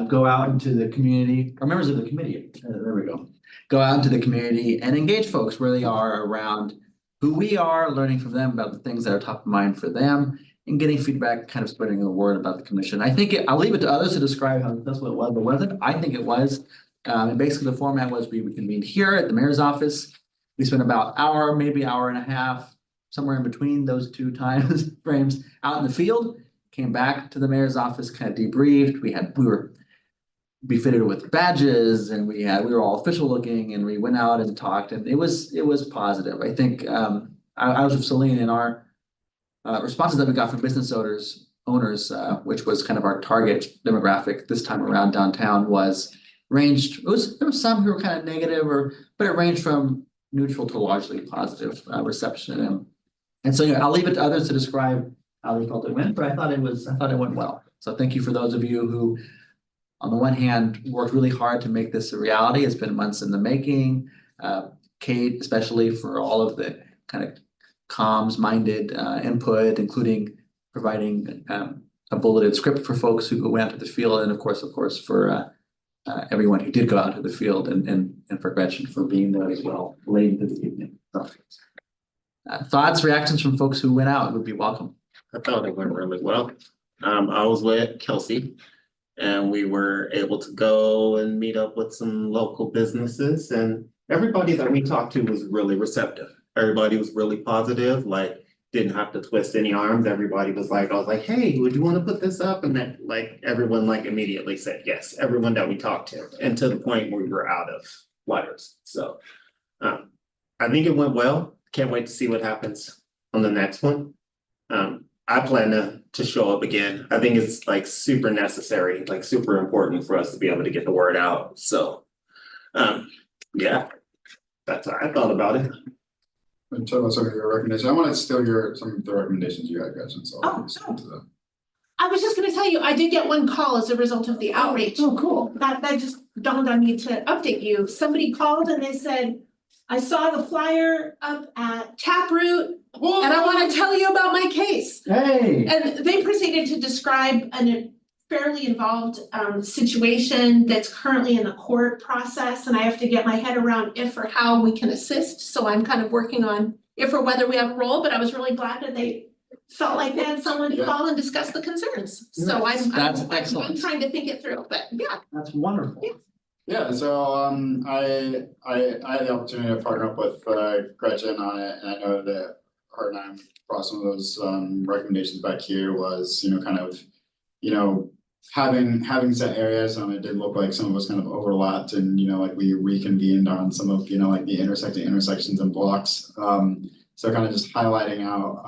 go out into the community, or members of the committee, there we go. Go out into the community and engage folks where they are around who we are, learning from them about the things that are top of mind for them, and getting feedback, kind of spreading the word about the commission. I think I'll leave it to others to describe how that's what it was or wasn't. I think it was. And basically the format was we convened here at the mayor's office. We spent about hour, maybe hour and a half, somewhere in between those two times frames out in the field, came back to the mayor's office, kind of debriefed. We were befitted with badges and we were all official looking and we went out and talked and it was positive. I think I was with Celine and our responses that we got from business owners, which was kind of our target demographic this time around downtown there was some who were kind of negative but it ranged from neutral to largely positive reception. And so I'll leave it to others to describe how they felt it went, but I thought it went well. So thank you for those of you who, on the one hand, worked really hard to make this a reality. It's been months in the making. Kate, especially for all of the kind of comms-minded input, including providing a bulleted script for folks who went out to the field, and of course, for everyone who did go out to the field, and for Gretchen for being there as well late into the evening. So, thoughts, reactions from folks who went out would be welcome. I thought it went really well. I was with Kelsey and we were able to go and meet up with some local businesses and everybody that we talked to was really receptive. Everybody was really positive, like didn't have to twist any arms. Everybody was like, I was like, hey, would you want to put this up? And then like everyone like immediately said yes, everyone that we talked to, and to the point where we were out of letters. So I think it went well. Can't wait to see what happens on the next one. I plan to show up again. I think it's like super necessary, like super important for us to be able to get the word out. So yeah, that's how I thought about it. And talk about some of your recommendations. I want to still hear some of the recommendations you had, Gretchen, so. I'll listen to them. I was just gonna tell you, I did get one call as a result of the outreach. Oh, cool. That just dawned on me to update you. Somebody called and they said, I saw the flyer up at Taproot and I want to tell you about my case. Hey. And they proceeded to describe a fairly involved situation that's currently in the court process. And I have to get my head around if or how we can assist. So I'm kind of working on if or whether we have a role, but I was really glad that they felt like they had someone to Yeah. call and discuss the concerns. So I'm That's excellent. I'm trying to think it through, but yeah. That's wonderful. Yeah, so I had the opportunity to partner up with Gretchen on it, and I know that her and I brought some of those recommendations back here was, kind of, having set areas, it did look like some of us kind of overlapped and, like we reconvened on some of, like the intersections and blocks. So kind of just highlighting out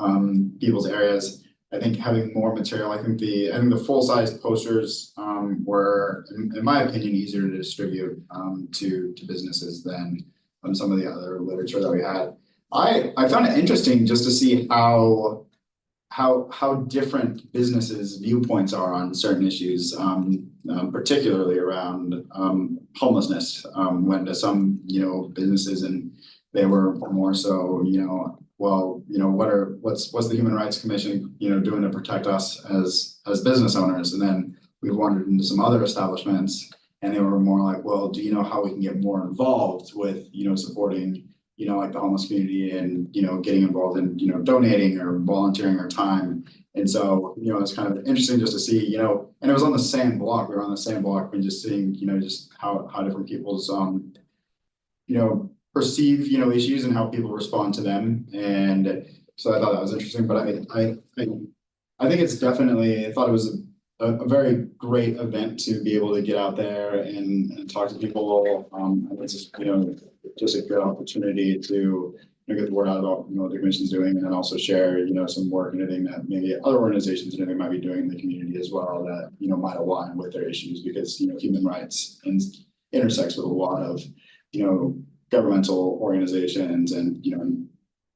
people's areas. I think having more material, I think the full-size posters were, in my opinion, easier to distribute to businesses than some of the other literature that we had. I found it interesting just to see how different businesses' viewpoints are on certain issues, particularly around homelessness. When to some businesses, and they were more so what's the Human Rights Commission doing to protect us as business owners? And then we wandered into some other establishments, and they were more like, well, do you know how we can get more involved with supporting like the homeless community and getting involved in donating or volunteering our time. And so it's kind of interesting just to see and it was on the same block. We were on the same block and just seeing just how different people's perceive issues and how people respond to them. And so I thought that was interesting. But I think it's definitely, I thought it was a very great event to be able to get out there and talk to people. It's just just a good opportunity to get the word out about what the commission's doing, and then also share some work and anything that maybe other organizations and anything might be doing in the community as well that might align with their issues, because human rights intersects with a lot of governmental organizations and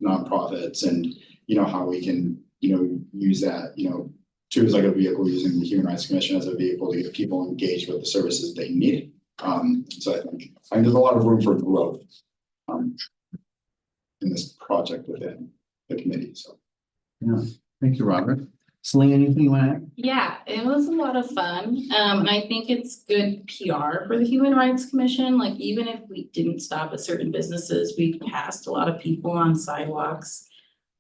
nonprofits, and how we can use that too as like a vehicle, using the Human Rights Commission as a vehicle to get people engaged with the services they need. So I think there's a lot of room for growth in this project within the committee. So Yeah, thank you, Robert. Celine, anything you want to add? Yeah, it was a lot of fun. And I think it's good PR for the Human Rights Commission. Like, even if we didn't stop at certain businesses, we passed a lot of people on sidewalks.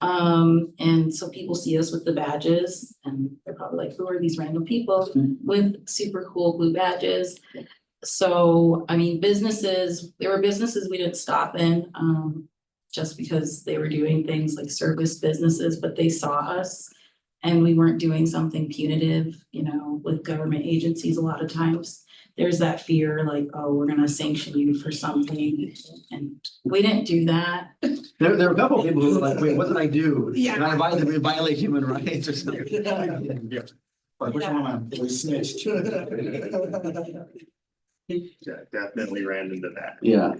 And so people see us with the badges, and they're probably like, who are these random people with super cool blue badges? So, I mean, there were businesses we didn't stop in, just because they were doing things like service businesses, but they saw us and we weren't doing something punitive, with government agencies. A lot of times there's that fear, like, oh, we're gonna sanction you for something, and we didn't do that. There were a couple of people who were like, wait, what did I do? Yeah. Did I violate human rights or something? yeah. Like, which one am I? We snitched. Yeah, definitely ran into that. Yeah.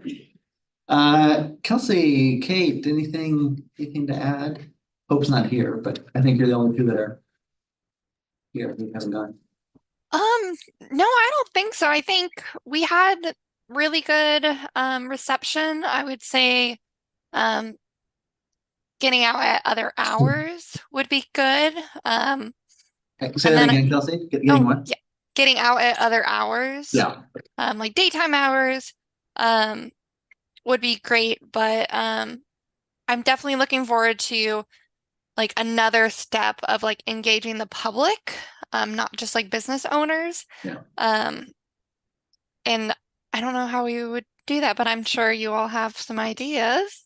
Kelsey, Kate, anything to add? Hope's not here, but I think you're the only two that are here who haven't gone. No, I don't think so. I think we had really good reception. I would say getting out at other hours would be good. Say And that then again, Kelsey. Getting what? yeah, getting out at other hours. Yeah. Like daytime hours would be great, but I'm definitely looking forward to like another step of like engaging the public, not just like business owners. Yeah. And I don't know how we would do that, but I'm sure you all have some ideas.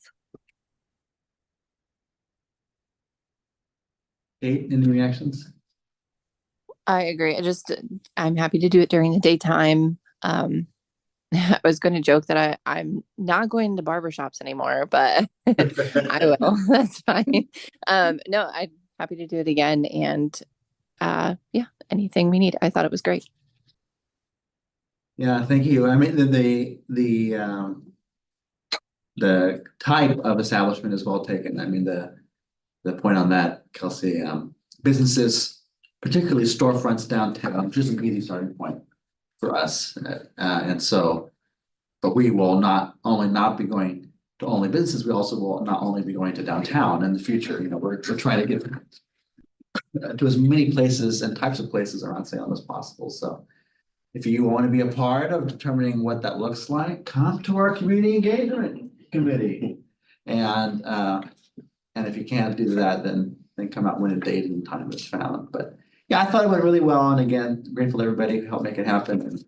Kate, any reactions? I agree. I'm happy to do it during the daytime. I was going to joke that I'm not going to barbershops anymore, but I will. That's fine. No, I'm happy to do it again. And yeah, anything we need. I thought it was great. Yeah, thank you. I mean, the type of establishment is well taken. I mean, the point on that, Kelsey, businesses, particularly storefronts downtown, just an easy starting point for us. And so, but we will not be going to only businesses, we also will not only be going to downtown in the future. We're trying to get to as many places and types of places around Salem as possible. So if you want to be a part of determining what that looks like, come to our community engagement committee. And if you can't do that, then then come out when a date and time is found, but. Yeah, I thought it went really well, and again, grateful to everybody who helped make it happen, and.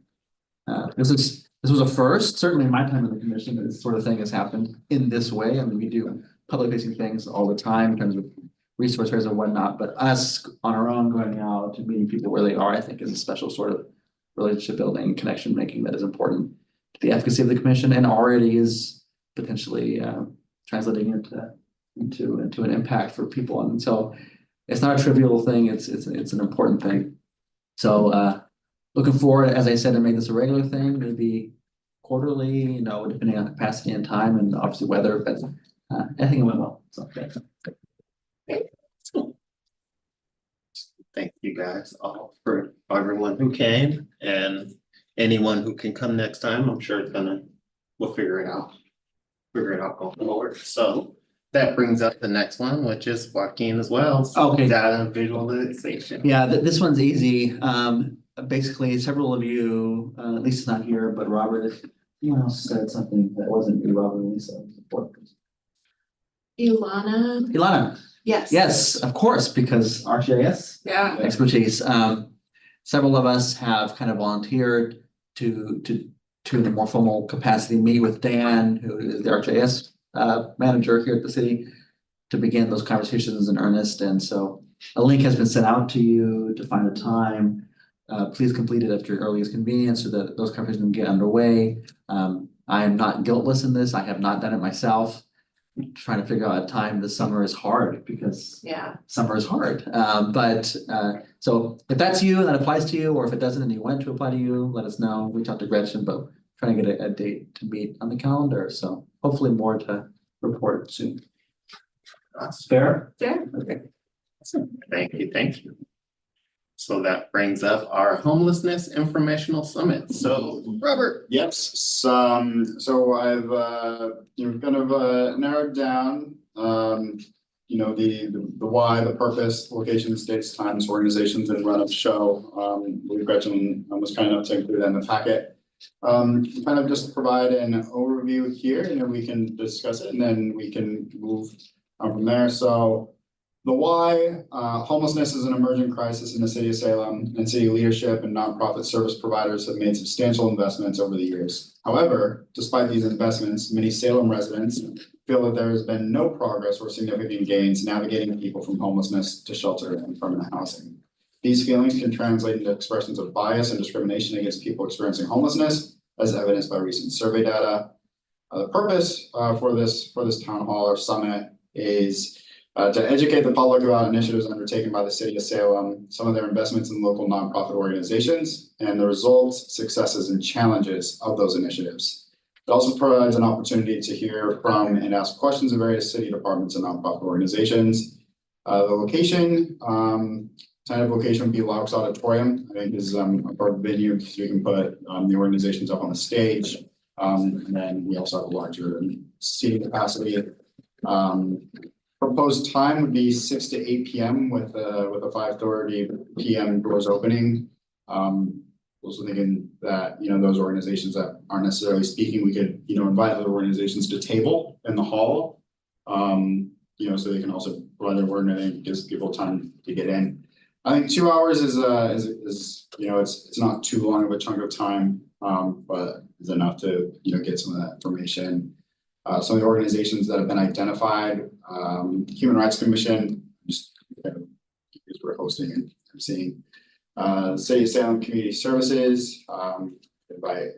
This was a first, certainly in my time in the commission, this sort of thing has happened in this way. I mean, we do public facing things all the time in terms of resource fairs and whatnot, but us on our own going out and meeting people where they are, I think is a special sort of relationship building, connection making that is important to the efficacy of the commission and already is potentially translating into an impact for people. And so it's not a trivial thing, it's an important thing. So looking forward, as I said, to make this a regular thing, maybe quarterly, you know, depending on capacity and time and obviously weather, but I think it went well, so thanks. Thank you guys all for everyone who came and anyone who can come next time. I'm sure we'll figure it out. Going forward. So that brings up the next one, which is Joaquin as well. Okay. Data visualization. Yeah, this one's easy. Basically, several of you, at least it's not here, but Robert, if anyone else said something that wasn't you, Robert, Lisa, important. Ilana, Yes. yes, of course, because RGIS Yeah. expertise. Several of us have kind of volunteered to in a more formal capacity, meet with Dan, who is the RGIS manager here at the city, to begin those conversations in earnest. And so a link has been sent out to you to find a time. Please complete it at your earliest convenience so that those conversations can get underway. I am not guiltless in this. I have not done it myself. Trying to figure out a time this summer is hard because summer is hard. So if that's you and that applies to you, or if it doesn't and you want it to apply to you, let us know. Reach out to Gretchen, but trying to get a date to meet on the calendar. So hopefully more to report soon. Fair? Fair. Okay. Thank you. So that brings up our homelessness informational summit. So Robert. Yes, so I've kind of narrowed down the why, the purpose, locations, dates, times, organizations, and run of show. Gretchen was kind enough to include that in the packet. Kind of just provide an overview here, and then we can discuss it, and then we can move from there. So the why, homelessness is an emerging crisis in the city of Salem, and city leadership and nonprofit service providers have made substantial investments over the years. However, despite these investments, many Salem residents feel that there has been no progress or significant gains navigating people from homelessness to shelter and permanent housing. These feelings can translate into expressions of bias and discrimination against people experiencing homelessness, as evidenced by recent survey data. The purpose for this town hall or summit is to educate the public about initiatives undertaken by the city of Salem, some of their investments in local nonprofit organizations, and the results, successes, and challenges of those initiatives. It also provides an opportunity to hear from and ask questions of various city departments and nonprofit organizations. The location, tentative location would be Laux Auditorium, I think is a part of the venue, so you can put the organizations up on the stage. And then we also have a larger seating capacity. Proposed time would be 6 to 8 p.m. with a 5:30 p.m. doors opening. Also thinking that, those organizations that aren't necessarily speaking, we could, invite other organizations to table in the hall. So they can also provide their word and it gives people time to get in. I think 2 hours is it's not too long of a chunk of time, but is enough to, get some of that information. Some of the organizations that have been identified, Human Rights Commission, just because we're hosting and seeing, City of Salem Community Services, invite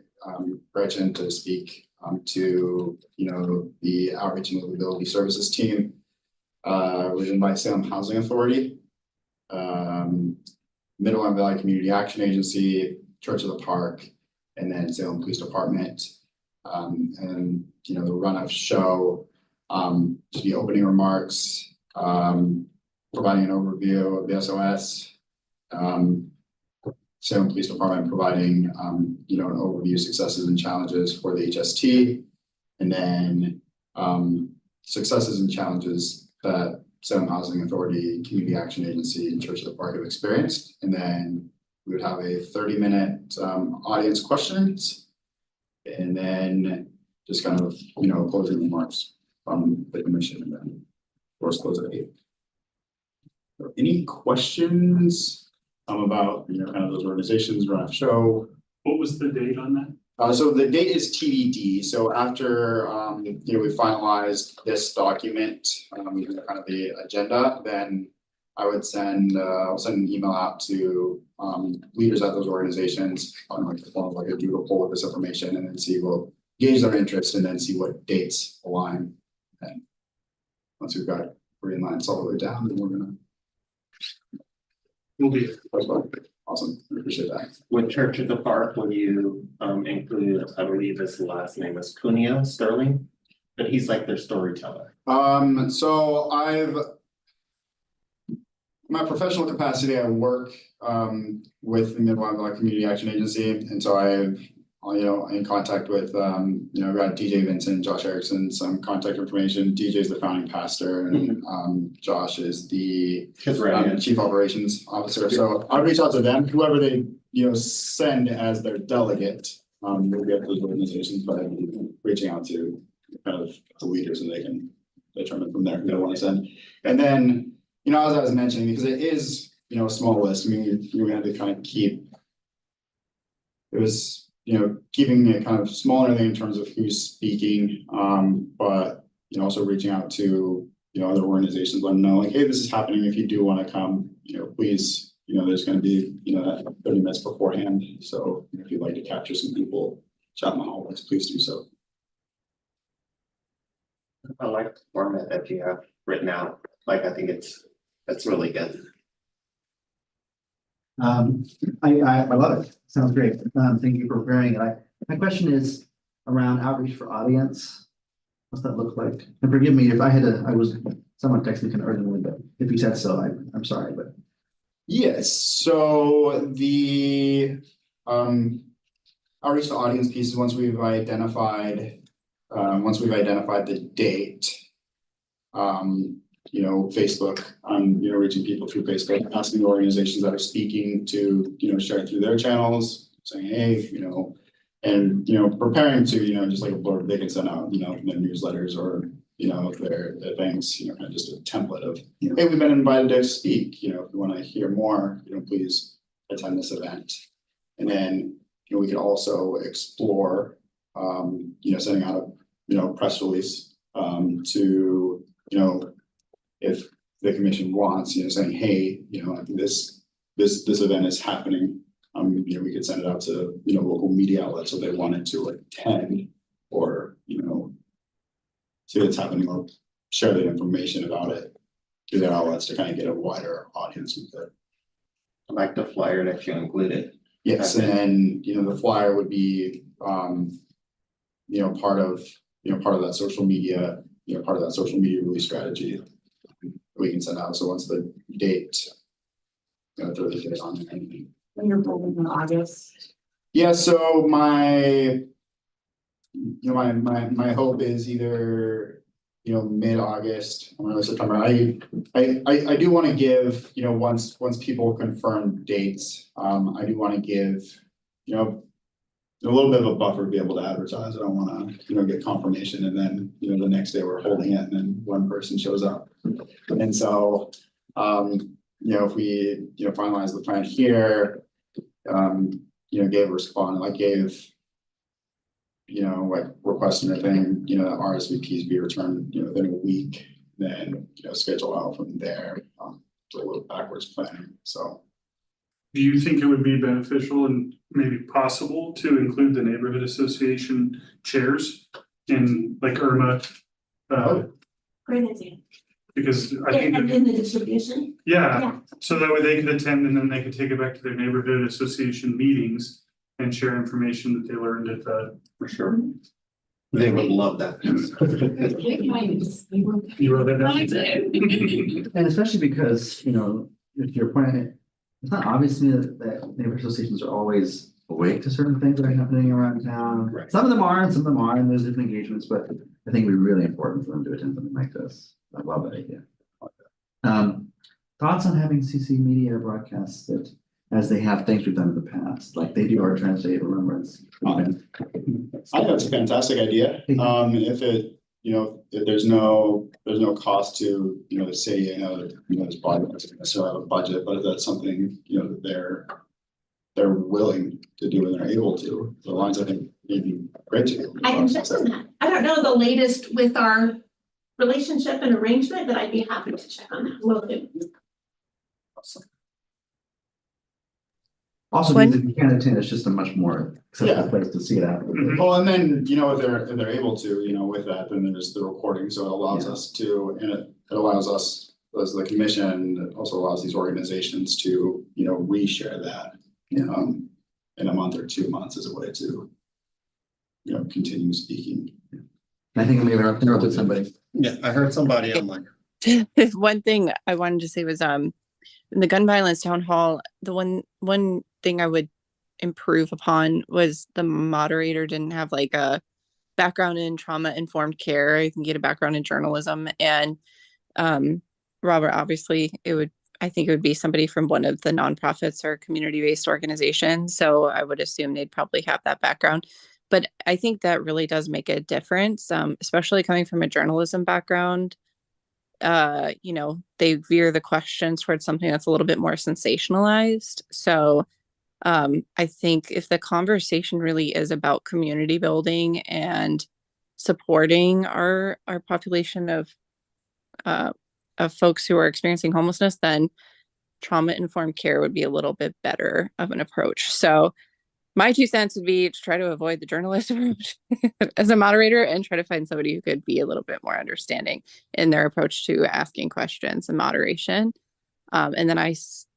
Gretchen to speak to the Outreach and Livability Services team. We invite Salem Housing Authority, Midland Valley Community Action Agency, Church of the Park, and then Salem Police Department. And the run of show, to the opening remarks, providing an overview of the SOS, Salem Police Department providing an overview of successes and challenges for the HST, and then successes and challenges that Salem Housing Authority, Community Action Agency, and Church of the Park have experienced. And then we would have a 30-minute audience questions. And then just kind of, closing remarks from the commission, and then doors close at 8. Any questions about, kind of those organizations, run a show? What was the date on that? So the date is TBD, so after, we finalize this document, kind of the agenda, then I would I'll send an email out to, leaders at those organizations on like the form of like a doodle poll with this information, and then we'll gauge their interest and then see what dates align. And once we've got green lines all the way down, then we're gonna. Will be. Awesome, I appreciate that. With Church of the Park, will you include, I believe his last name is Cuneo Sterling, but he's like their storyteller. So my professional capacity, I work with the Mid-Wyoming Community Action Agency, and so I've in contact with I've got DJ Vincent, Josh Erickson, some contact information. DJ is the founding pastor, and Josh is the chief operations officer. So I'll reach out to them, whoever they send as their delegate. We'll get those organizations, but I'm reaching out to kind of the leaders, and they can determine from there who they want to send. And then as I was mentioning, because it is a small list. I mean, we had to kind of keep. It was. Keeping it kind of smaller in terms of who's speaking, but also reaching out to other organizations, let them know like, hey, this is happening. If you do want to come, please, there's going to be 30 minutes beforehand. So if you'd like to capture some people, chat in the hallways, please do so. I like the format that you have written out. Like, I think it's really good. I love it. Sounds great. Thank you for preparing it. My question is around outreach for audience. What's that look like? And forgive me if someone texted me kind of urgently, but if you said so, I'm sorry, but. Yes, so the outreach to audience pieces, once we've identified the date, Facebook, reaching people through Facebook, asking organizations that are speaking to, share it through their channels, saying, hey, and, preparing to, just like a blurb they can send out, their newsletters or, their events, kind of just a template of, hey, we've been invited to speak, if you want to hear more, please attend this event. And then, we could also explore, sending out a, press release, to, if the commission wants, saying, hey, this event is happening. We could send it out to, local media outlets if they wanted to attend or, see what's happening or share the information about it through their outlets to kind of get a wider audience with it. I like the flyer that you included. Yes, and then, the flyer would be, part of that social media, release strategy we can send out. So once the date, throw the date on there. When you're holding in August. Yeah, so my hope is either, mid-August or early September. I do want to give, once people confirm dates, I do want to give, a little bit of a buffer to be able to advertise. I don't want to, get confirmation and then, the next day we're holding it and then one person shows up. And so, if we, finalize the plan here, gave a response, requesting a thing, that RSVPs be returned, within a week, then, schedule out from there, to a little backwards planning, so. Do you think it would be beneficial and maybe possible to include the neighborhood association chairs in like Irma? Great idea. Because I think. And in the distribution. Yeah, so that way they could attend and then they could take it back to their neighborhood association meetings and share information that they learned at the. For sure. They would love that. You wrote that down? And especially because, if you're pointing, it's not obvious to me that neighborhood associations are always awake to certain things that are happening around town. Right. Some of them are and some of them aren't, and there's different engagements, but I think it'd be really important for them to attend something like this. I love that idea. Thoughts on having CC Media broadcasts that, as they have things we've done in the past, like they do our Trans Day of Remembrance. I think that's a fantastic idea. If it you know, if there's no cost to, you know, the city, this body doesn't necessarily have a budget, but if that's something, you know, that they're willing to do and they're able to, the lines I think may be great to do. I can check on that. I don't know the latest with our relationship and arrangement, but I'd be happy to check on that. Will do. Also, When- if you can't attend, it's just a much more accessible Yeah. place to see it after. Mhm. Well, and then, you know, if they're able to, you know, with that, then there's the recording, so it allows Yeah. us to, and it allows us as the commission, it also allows these organizations to, you know, reshare that. In a month or 2 months as a way to, you know, continue speaking. I think I may have interrupted somebody. Yeah, I heard somebody, I'm like. One thing I wanted to say was, in the gun violence town hall, the one thing I would improve upon was the moderator didn't have like a background in trauma informed care. I can get a background in journalism, and Robert, obviously I think it would be somebody from one of the nonprofits or community-based organizations. So I would assume they'd probably have that background. But I think that really does make a difference, especially coming from a journalism background. You know, they veer the questions towards something that's a little bit more sensationalized. So I think if the conversation really is about community building and supporting our population of folks who are experiencing homelessness, then trauma-informed care would be a little bit better of an approach. So my 2 cents would be to try to avoid the journalist approach as a moderator and try to find somebody who could be a little bit more understanding in their approach to asking questions and moderation. And then I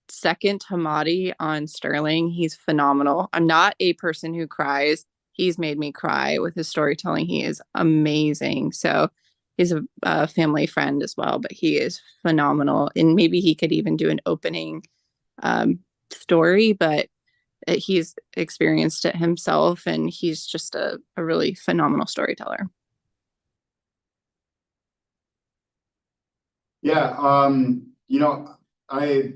second Hamadi on Sterling. He's phenomenal. I'm not a person who cries. He's made me cry with his storytelling. He is amazing. So he's a family friend as well, but he is phenomenal. And maybe he could even do an opening story, but he's experienced it himself, and he's just a really phenomenal storyteller. Yeah, you know, I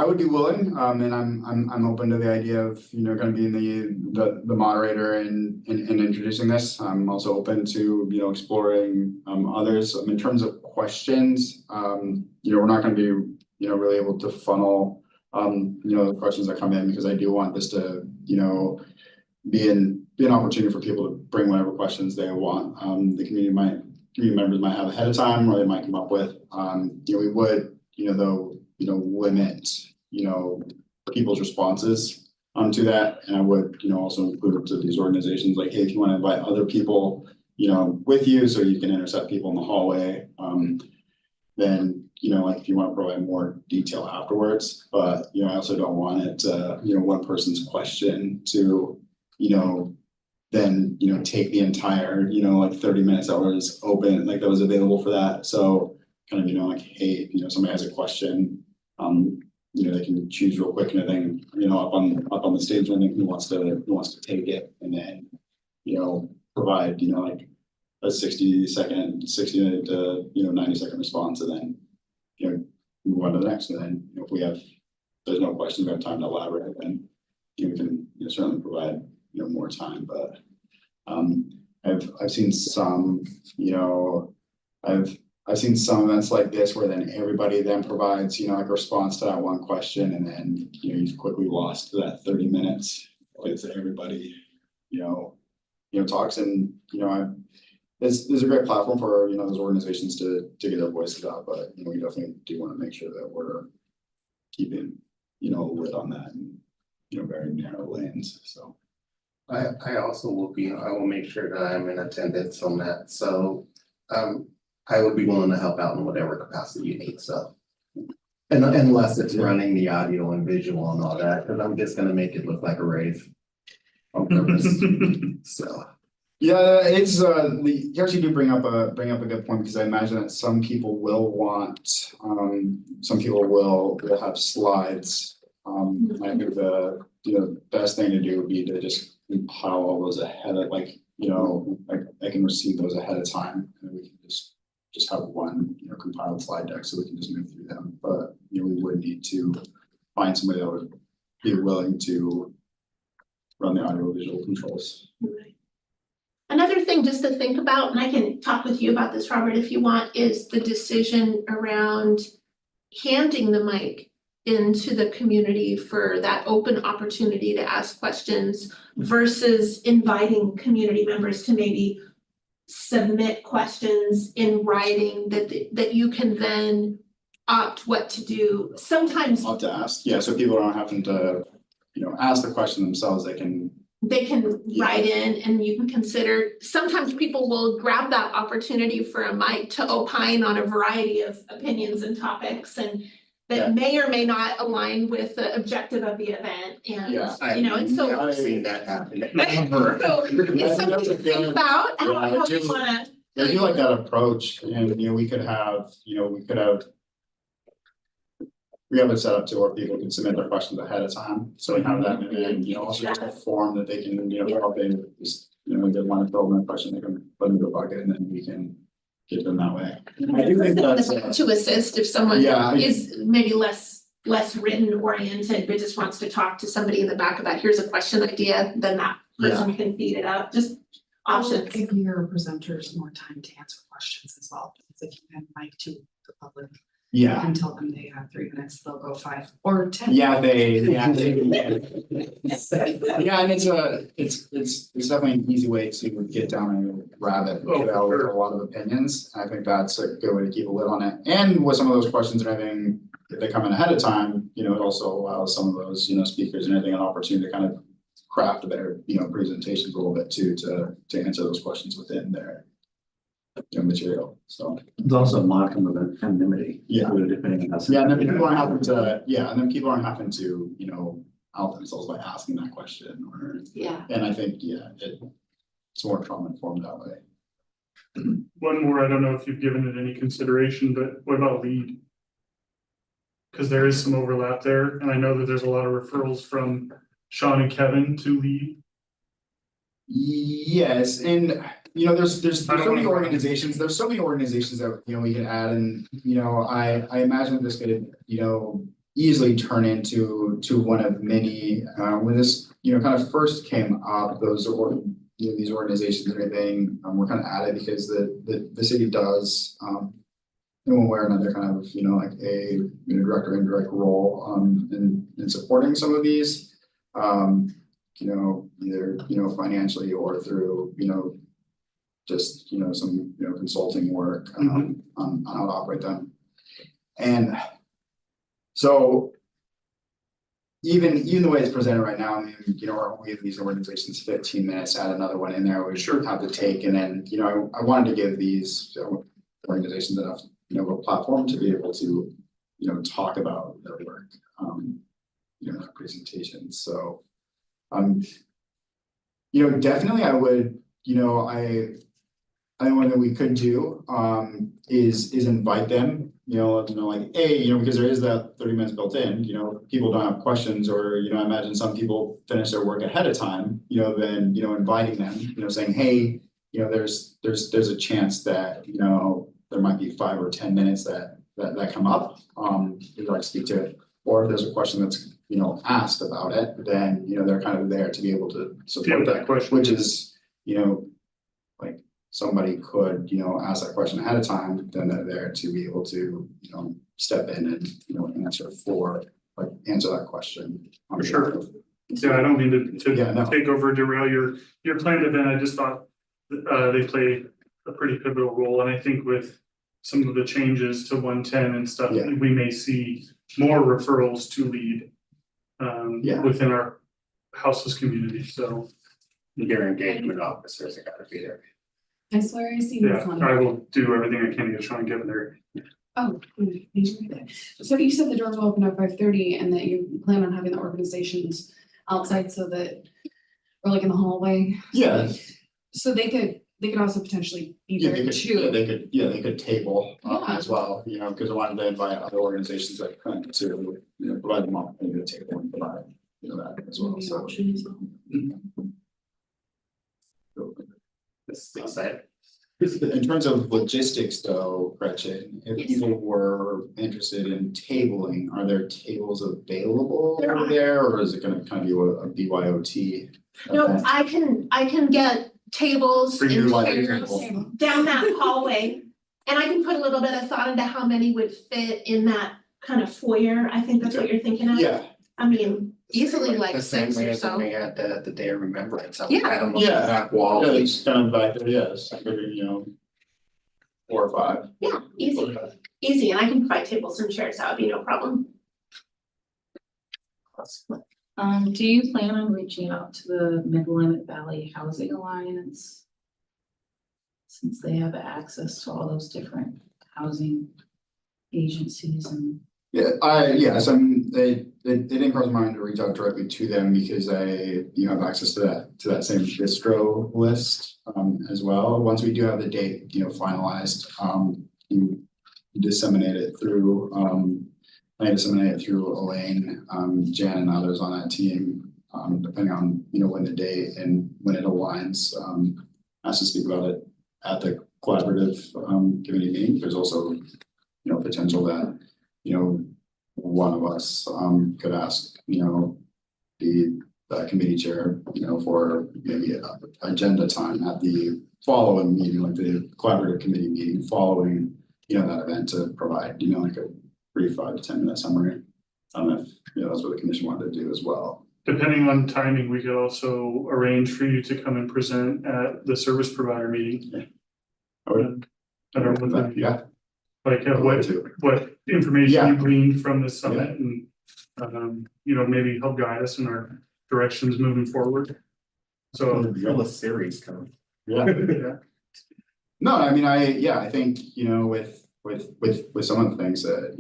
would be willing, and I'm open to the idea of, you know, kind of being the moderator and introducing this. I'm also open to, you know, exploring others. In terms of questions, you know, we're not gonna be, you know, really able to funnel you know, the questions that come in, because I do want this to, you know, be an opportunity for people to bring whatever questions they want. The community members might have ahead of time, or they might come up with, you know, we would, you know, though, you know, limit, you know, people's responses to that. And I would, you know, also include to these organizations, like, hey, if you want to invite other people, you know, with you, so you can intercept people in the hallway, then, you know, like, if you want to provide more detail afterwards. But, you know, I also don't want it to, you know, one person's question to, you know, then, you know, take the entire, you know, like 30 minutes that was open, like that was available for that. So kind of, you know, like, hey, you know, somebody has a question, you know, they can choose real quick, and then, you know, up on the stage, and then who wants to take it, and then, you know, provide, you know, like a 60 to, you know, 90-second response, and then, you know, move on to the next. And then, you know, if there's no questions, we have time to elaborate, then, you know, we can, you know, certainly provide, you know, more time. But I've seen some, you know, I've seen some events like this where then everybody then provides, you know, like a response to that one question, and then, you know, you've quickly lost that 30 minutes with everybody, you know, talks. And, you know, there's a great platform for, you know, those organizations to get their voices out, but, you know, we definitely do want to make sure that we're keeping, you know, a lid on that, and, you know, very narrow lanes. So I also will make sure that I'm in attendance on that, so I would be willing to help out in whatever capacity you need, so. And unless it's running the audio and visual and all that, because I'm just gonna make it look like a rave. On purpose, so. yeah, it's you actually do bring up a good point, because I imagine that some people will want, some people will have slides. I think the, you know, best thing to do would be to just compile all those ahead of, like, you know, like I can receive those ahead of time, and we can just have one, you know, compiled slide deck, so we can just move through them. But, you know, we would need to find somebody that would be willing to run the audio visual controls. Another thing just to think about, and I can talk with you about this, Robert, if you want, is the decision around handing the mic into the community for that open opportunity to ask questions versus inviting community members to maybe submit questions in writing that you can then opt what to do. Sometimes I'll have to ask, yeah, so people aren't having to, ask the question themselves, they can. write in and you can consider, sometimes people will grab that opportunity for a mic to opine on a variety of opinions and topics and that may or may not align with the objective of the event and, Yeah, and so. I've seen that happen. So it's something to think about, how you wanna. I do like that approach and, we could have, we have it set up to where people can submit their questions ahead of time, so we have that, and then, also just a form that they can, fill in, just, if they wanna fill in a question, they can put into a bucket and then we can get them that way. I do think that's, To assist if someone Yeah, is maybe less written oriented, but just wants to talk to somebody in the back about, here's a question idea, then that person can feed it up, just options. Give your presenters more time to answer questions as well, because if you have mic to the public. yeah. And tell them they have 3 minutes, they'll go 5 or 10. Yeah, yeah, and it's definitely an easy way to get down a rabbit trail with a lot of opinions. I think that's a good way to keep a lid on it. And with some of those questions and everything, if they come in ahead of time, it also allows some of those, speakers and everything an opportunity to kind of craft their, presentations a little bit too, to answer those questions within their material, so. It's also a modicum of anonymity. Yeah. Depending on how. Yeah, and then people aren't having to, out themselves by asking that question or, Yeah. and I think, it's more trauma informed that way. One more, I don't know if you've given it any consideration, but what about lead? Cause there is some overlap there, and I know that there's a lot of referrals from Sean and Kevin to lead. Yes, and there's so I don't many wanna- organizations, that, we can add and, I imagine this could, easily turn into one of many, when this, kind of first came up, these organizations and everything, were kind of added because the city does, in one way or another kind of, like a direct or indirect role, in supporting some of these. Either, financially or through, just, some, consulting work, on how to operate them. And so even the way it's presented right now, I mean, we have these organizations 15 minutes, add another one in there, we should have to take, and then, I wanted to give these organizations enough, a platform to be able to, talk about their work, their presentations, so. Definitely I would, I think one thing we could do, is invite them, let them know like, hey, because there is that 30 minutes built in, people don't have questions or, I imagine some people finish their work ahead of time, then, inviting them, saying, hey, there's a chance that, there might be 5 or 10 minutes that come up, you'd like to speak to it. Or if there's a question that's, asked about it, then, they're kind of there to be able to support that question, which is, like somebody could, ask that question ahead of time, then they're there to be able to, step in and, answer that question. For sure. Yeah, I don't mean to Yeah, no. take over, derail your planned event. I just thought they play a pretty pivotal role, and I think with some of the changes to 110 and stuff, Yeah. we may see more referrals to lead within our houseless community, so. Your engagement officers are gotta be there. I swear I see. Yeah, I will do everything I can to get Sean and Kevin there. Oh, so you said the doors will open at 5:30 and that you plan on having the organizations outside so that, or like in the hallway? Yeah. So they could also potentially be Yeah, there too. they could table Yeah. as well, because I wanted to invite other organizations that come to, provide them opportunity to table and provide, that as well, so. This is exciting. In terms of logistics though, Gretchen, if Yes. people were interested in tabling, are there tables available There over are. there, or is it gonna kind of be a BYOT? No, event? I can get tables For you, and like, chairs example. down that hallway. And I can put a little bit of thought into how many would fit in that kind of foyer. I think that's what you're thinking of. Yeah, I mean, easily like The same 6 way or as when so. we had the Day of Remembrance. Yeah. I don't know. Yeah. Back wall. yeah, it's kind of back there, yes, maybe, 4 or 5. Yeah, easy, easy. And I can provide tables and chairs. That would be no problem. Do you plan on reaching out to the Mid-Willamette Valley Housing Alliance? Since they have access to all those different housing agencies and. Yes, I mean, it didn't cross my mind to reach out directly to them because they, have access to that same distro list, as well. Once we do have the date, finalized, you disseminate it through, I disseminate it through Elaine, Jan and others on that team, depending on, when the date and when it aligns, asked to speak about it at the collaborative, committee meeting. There's also, potential that, one of us, could ask, the committee chair, for maybe a agenda time at the following meeting, like the collaborative committee meeting following, that event to provide, like a brief 5 to 10 minute summary. If, that's what the commission wanted to do as well. Depending on timing, we could also arrange for you to come and present at the service provider meeting. I would, I don't know what the, yeah. like, I'd what love to. information Yeah. you gleaned from the summit and, maybe help guide us in our directions moving forward. So, Feel a series coming. Yeah. yeah, No, I mean, I think, with some of the things that,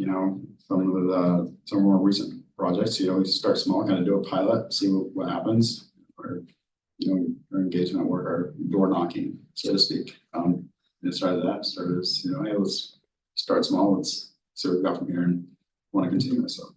some more recent projects, we start small, kind of do a pilot, see what happens. Or, our engagement work, our door knocking, so to speak. And started as, hey, let's start small, let's see what we got from here and want to continue, so.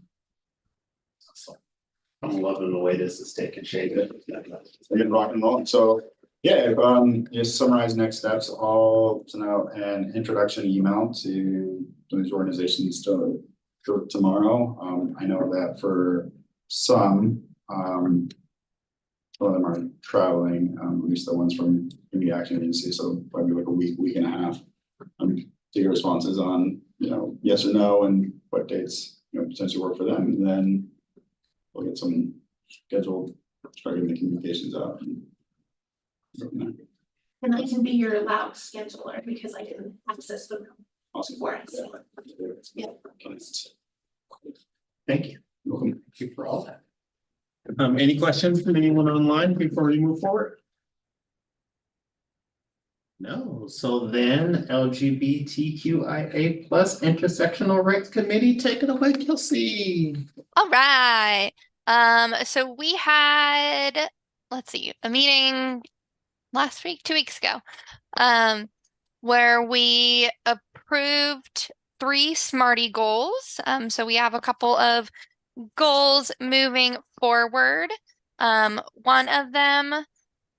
I'm loving the way this is taking shape. Again, rock and roll. So, just summarize next steps. I'll send out an introduction email to these organizations tomorrow. I know that for some, some of them are traveling, at least the ones from Community Action Agency, so probably like a week and a half. To get responses on, yes or no, and what dates, potentially work for them, and then we'll get some scheduled, start getting the communications out. And I can be your loud scheduler because I can access the room Awesome. for us. Yeah. Thank you. Welcome. Thank you for all that. Any questions from anyone online before we move forward? No, so then LGBTQIA plus intersectional rights committee, take it away, Kelsey. All right. So we had, let's see, a meeting last week, 2 weeks ago, where we approved 3 Smarty goals. So we have a couple of goals moving forward. One of them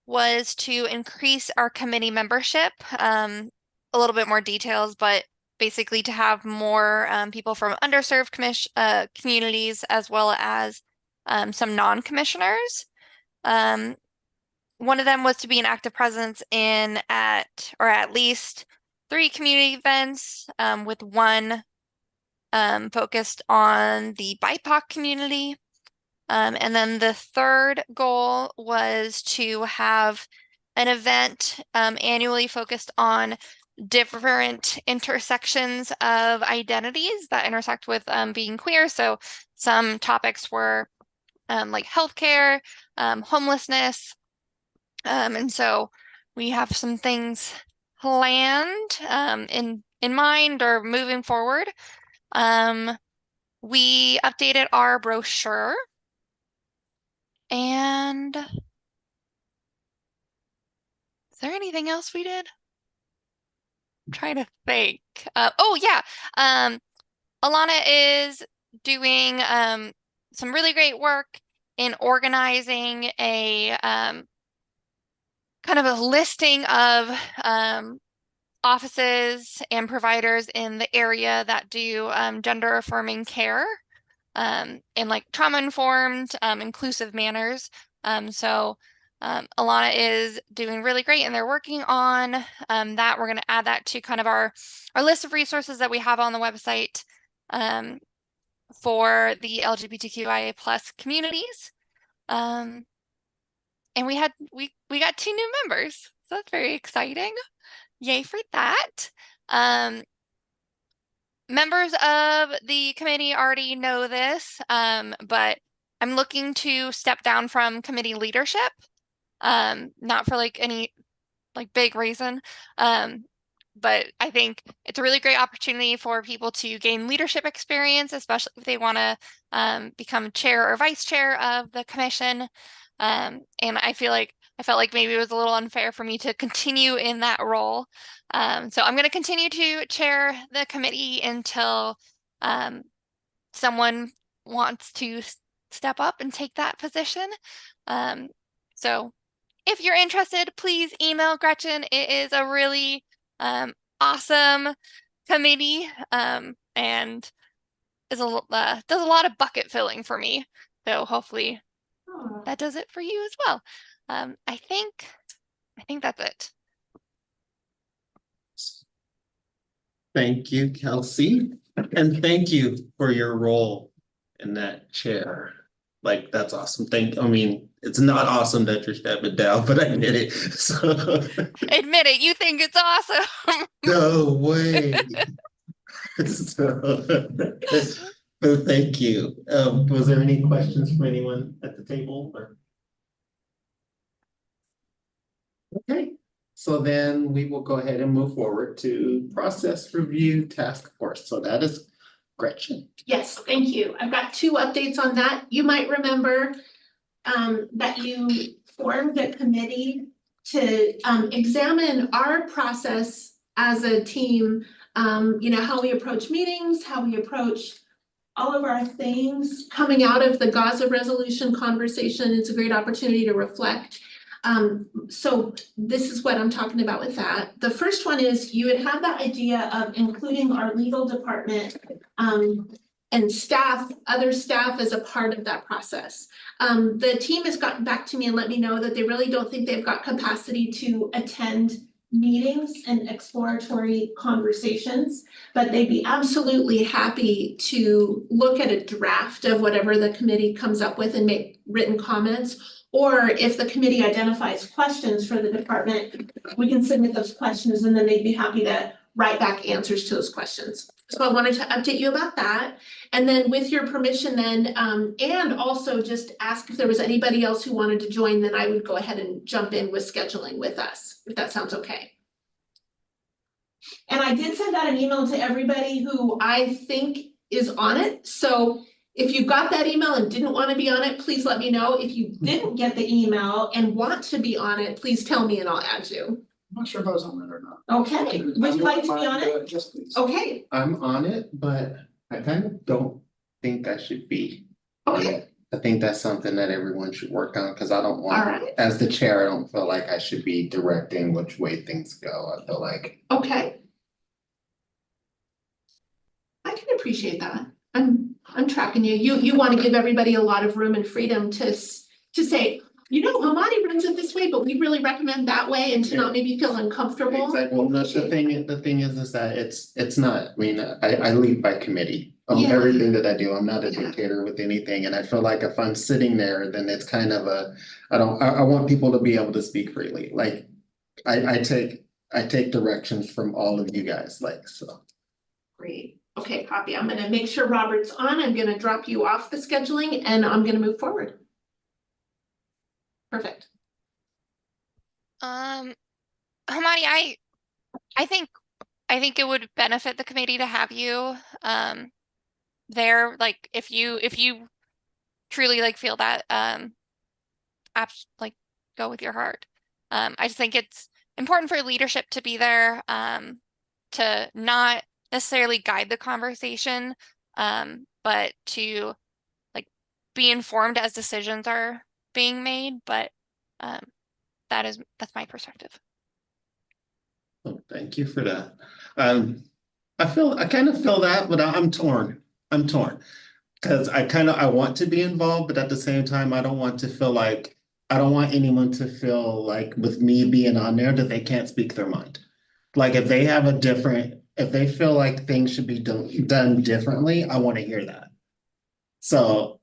was to increase our committee membership. A little bit more details, but basically to have more people from underserved communities as well as some non-commissioners. One of them was to be an active presence in at least 3 community events, with one focused on the BIPOC community. And then the third goal was to have an event annually focused on different intersections of identities that intersect with being queer. So some topics were like healthcare, homelessness. And so we have some things planned in mind or moving forward. We updated our brochure. And is there anything else we did? I'm trying to think. Oh yeah. Alana is doing some really great work in organizing a kind of a listing of offices and providers in the area that do gender affirming care in like trauma informed, inclusive manners. So Alana is doing really great and they're working on that. We're going to add that to kind of our list of resources that we have on the website for the LGBTQIA plus communities. And we got 2 new members, so that's very exciting. Yay for that. Members of the committee already know this, but I'm looking to step down from committee leadership. Not for like any like big reason. But I think it's a really great opportunity for people to gain leadership experience, especially if they want to become chair or vice chair of the commission. And I felt like maybe it was a little unfair for me to continue in that role. So I'm going to continue to chair the committee until someone wants to step up and take that position. So if you're interested, please email Gretchen. It is a really awesome committee and does a lot of bucket filling for me. So hopefully that does it for you as well. I think that's it. Thank you, Kelsey, and thank you for your role in that chair. Like, that's awesome. I mean, it's not awesome that you're stepping down, but I did it. So Admit it, you think it's awesome. no way. So thank you. Was there any questions from anyone at the table or? Okay, so then we will go ahead and move forward to process review task force. So that is Gretchen. Yes, thank you. I've got 2 updates on that. You might remember that you formed a committee to examine our process as a team, you know, how we approach meetings, how we approach all of our things coming out of the Gaza resolution conversation. It's a great opportunity to reflect. So this is what I'm talking about with that. The first one is you would have the idea of including our legal department and staff, other staff as a part of that process. The team has gotten back to me and let me know that they really don't think they've got capacity to attend meetings and exploratory conversations, but they'd be absolutely happy to look at a draft of whatever the committee comes up with and make written comments. Or if the committee identifies questions for the department, we can submit those questions and then they'd be happy to write back answers to those questions. So I wanted to update you about that. And then with your permission then, and also just ask if there was anybody else who wanted to join, then I would go ahead and jump in with scheduling with us, if that sounds okay. And I did send out an email to everybody who I think is on it. So if you got that email and didn't want to be on it, please let me know. If you didn't get the email and want to be on it, please tell me and I'll add you. I'm not sure if I was on it or not. Okay, would you like to be on it? Yes, please. Okay, I'm on it, but I kind of don't think I should be. okay, I think that's something that everyone should work on, because I don't all want, right, as the chair, I don't feel like I should be directing which way things go. I feel like. okay. I can appreciate that. I'm tracking you. You want to give everybody a lot of room and freedom to say, you know, Hamani runs it this way, but we really recommend that way, and to not maybe feel uncomfortable. Exactly. Well, the thing is that it's not, I mean, I lead by committee. Yeah. Everything that I do, I'm not a dictator with anything, and I feel like if I'm sitting there, then it's kind of I want people to be able to speak freely. Like, I take directions from all of you guys, like, so. Great. Okay, Poppy, I'm gonna make sure Robert's on. I'm gonna drop you off the scheduling and I'm gonna move forward. Perfect. Hamani, I think it would benefit the committee to have you there. Like, if you truly like feel that like go with your heart. I just think it's important for leadership to be there to not necessarily guide the conversation, but to like be informed as decisions are being made. But that's my perspective. Oh, thank you for that. I kind of feel that, but I'm torn. Because I want to be involved, but at the same time, I don't want to feel like I don't want anyone to feel like with me being on there that they can't speak their mind. Like if they have if they feel like things should be done differently, I want to hear that. So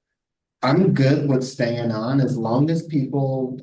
I'm good with staying on as long as people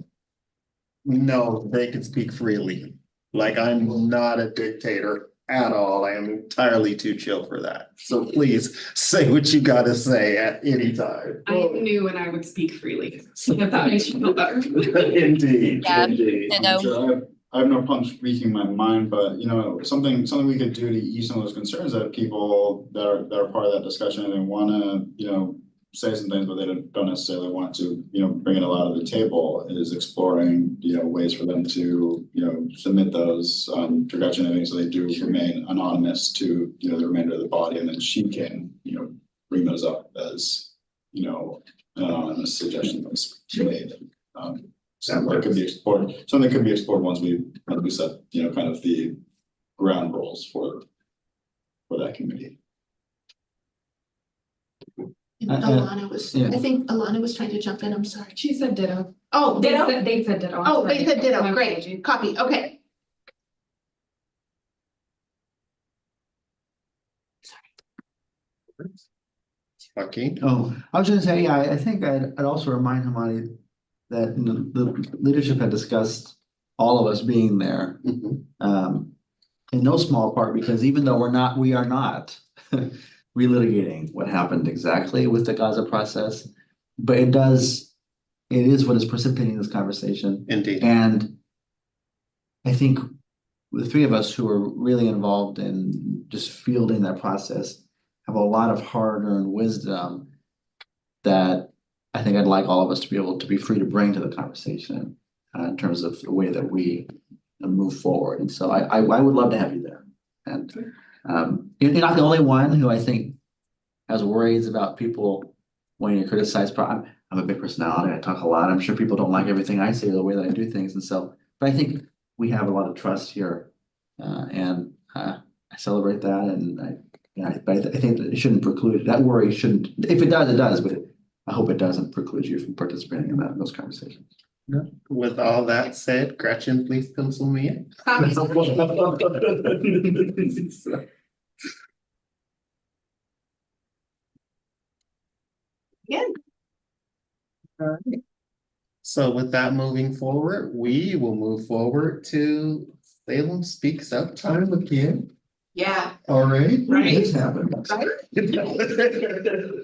know they can speak freely. Like I'm not a dictator at all. I am entirely too chill for that. So please say what you gotta say at any time. I knew when I would speak freely, so if that makes you feel better. Indeed, Yeah, indeed. I know. Sure, I have no problem speaking my mind, but you know, something we could do to ease some of those concerns that people that are part of that discussion and they wanna, you know, say some things, but they don't necessarily want to, you know, bring it a lot to the table is exploring, you know, ways for them to, you know, submit those to Gretchen, I think, so they do remain anonymous to, you know, the remainder of the body, and then she can, you know, bring those up as, you know, an anonymous suggestion that's made. Something could be explored once we set, you know, kind of the ground rules for that committee. Alana was, yeah. I think Alana was trying to jump in, I'm sorry. She said ditto. Oh, They ditto? said, they said ditto. I'm Oh, sorry. they said ditto, My great, apologies. copy, okay. Joaquin? Oh, I was gonna say, yeah, I think I'd also remind Hamani that, you know, the leadership had discussed all of us being there. Mhm. In no small part, because even though we are not relitigating what happened exactly with the Gaza process, but it is what is precipitating this conversation. Indeed. And I think the three of us who are really involved in just fielding that process have a lot of hard-earned wisdom that I think I'd like all of us to be able to be free to bring to the conversation in terms of the way that we move forward. And so I would love to have you there. And you're not the only one who I think has worries about people wanting to criticize. I'm a big personality. I talk a lot. I'm sure people don't like everything I say or the way that I do things. And so, but I think we have a lot of trust here, and I celebrate that. And but I think that it shouldn't preclude that worry. Shouldn't, if it does, it does. But I hope it doesn't preclude you from participating in those conversations. With all that said, Gretchen, please pencil me in. Copy. Yeah. So with that moving forward, we will move forward to Salem Speaks Up time again. Yeah, All right. Right. This happened. right?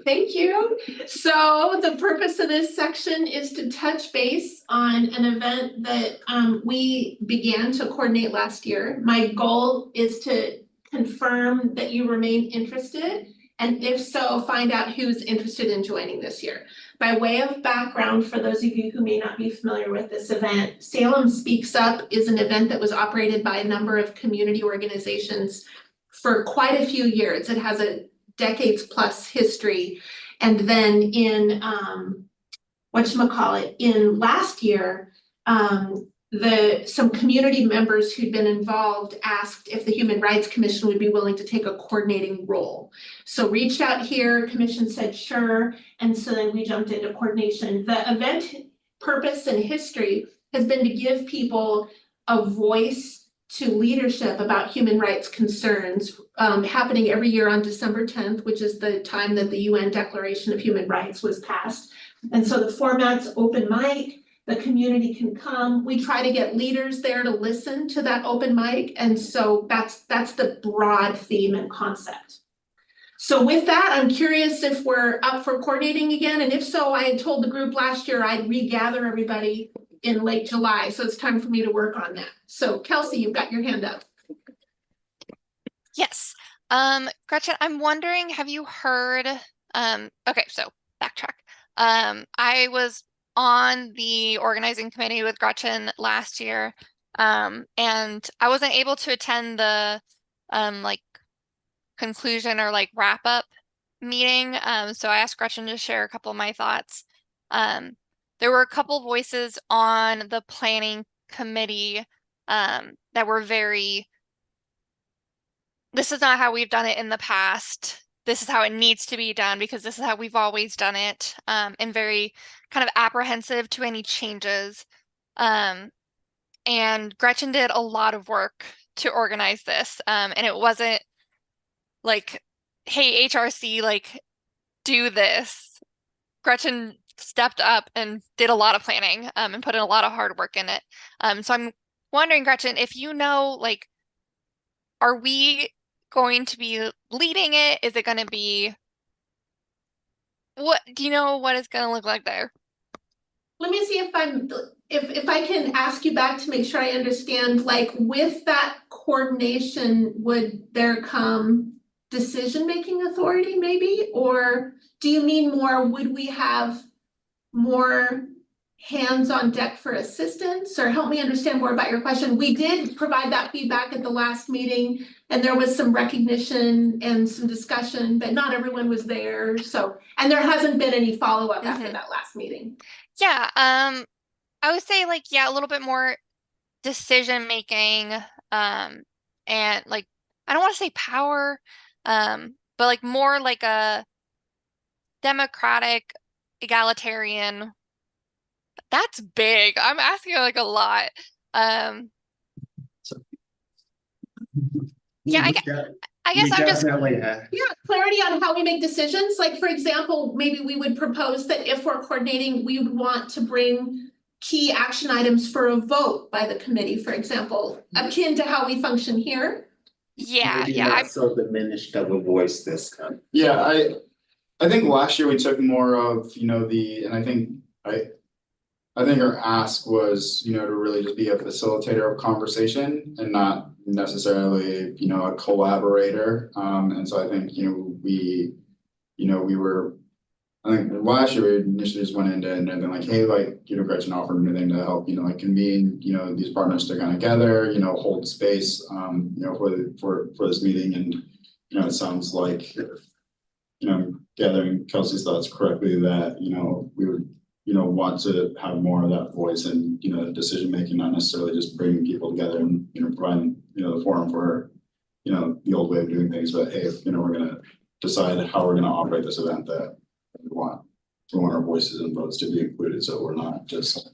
Thank you. So the purpose of this section is to touch base on an event that we began to coordinate last year. My goal is to confirm that you remain interested, and if so, find out who's interested in joining this year. By way of background, for those of you who may not be familiar with this event, Salem Speaks Up is an event that was operated by a number of community organizations for quite a few years. It has a decades plus history. And then in in last year, some community members who'd been involved asked if the Human Rights Commission would be willing to take a coordinating role. So reached out here, commission said sure, and so then we jumped into coordination. The event purpose and history has been to give people a voice to leadership about human rights concerns, happening every year on December 10th, which is the time that the UN Declaration of Human Rights was passed. And so the format's open mic, the community can come. We try to get leaders there to listen to that open mic. And so that's the broad theme and concept. So with that, I'm curious if we're up for coordinating again. And if so, I had told the group last year I'd regather everybody in late July. So it's time for me to work on that. So Kelsey, you've got your hand up. Yes. Gretchen, I'm wondering, have you heard, okay, so backtrack. I was on the organizing committee with Gretchen last year, and I wasn't able to attend the like conclusion or like wrap up meeting. So I asked Gretchen to share a couple of my thoughts. There were a couple voices on the planning committee that were very, this is not how we've done it in the past. this is how it needs to be done because this is how we've always done it, and very kind of apprehensive to any changes. And Gretchen did a lot of work to organize this, and it wasn't like, hey, HRC, like, do this. Gretchen stepped up and did a lot of planning, and put in a lot of hard work in it. So I'm wondering, Gretchen, if you know, like, are we going to be leading it? Is it going to be, what do you know what it's going to look like there? Let me see if I can ask you back to make sure I understand, like with that coordination, would there come decision-making authority maybe? Or do you mean more, would we have more hands on deck for assistance? Or help me understand more about your question. We did provide that feedback at the last meeting and there was some recognition and some discussion, but not everyone was there. So, and there hasn't been any follow-up after that last meeting. Yeah, I would say like, yeah, a little bit more decision making, and like, I don't want to say power, but like more like a democratic, egalitarian. That's big. I'm asking like a lot. Yeah, I guess I'm just, Yeah, clarity on how we make decisions. Like, for example, maybe we would propose that if we're coordinating, we would want to bring key action items for a vote by the committee, for example, akin to how we function here. yeah, Maybe yeah. not so diminished of a voice this time. Yeah, I think last year we took more of, you know, and I think our ask was, you know, to really just be a facilitator of conversation and not necessarily, you know, a collaborator. And so I think, you know, I think last year we initially just went into and then like, hey, like, you know, Gretchen offered anything to help, you know, like convene, you know, these partners to kind of gather, you know, hold space, you know, for this meeting. And, you know, it sounds like, you know, gathering Kelsey's thoughts correctly that, you know, we would, you know, want to have more of that voice and, you know, decision making, not necessarily just bringing people together and, you know, providing, you know, the forum for, you know, the old way of doing things, but hey, you know, we're gonna decide how we're gonna operate this event that we want our voices and votes to be included, so we're not just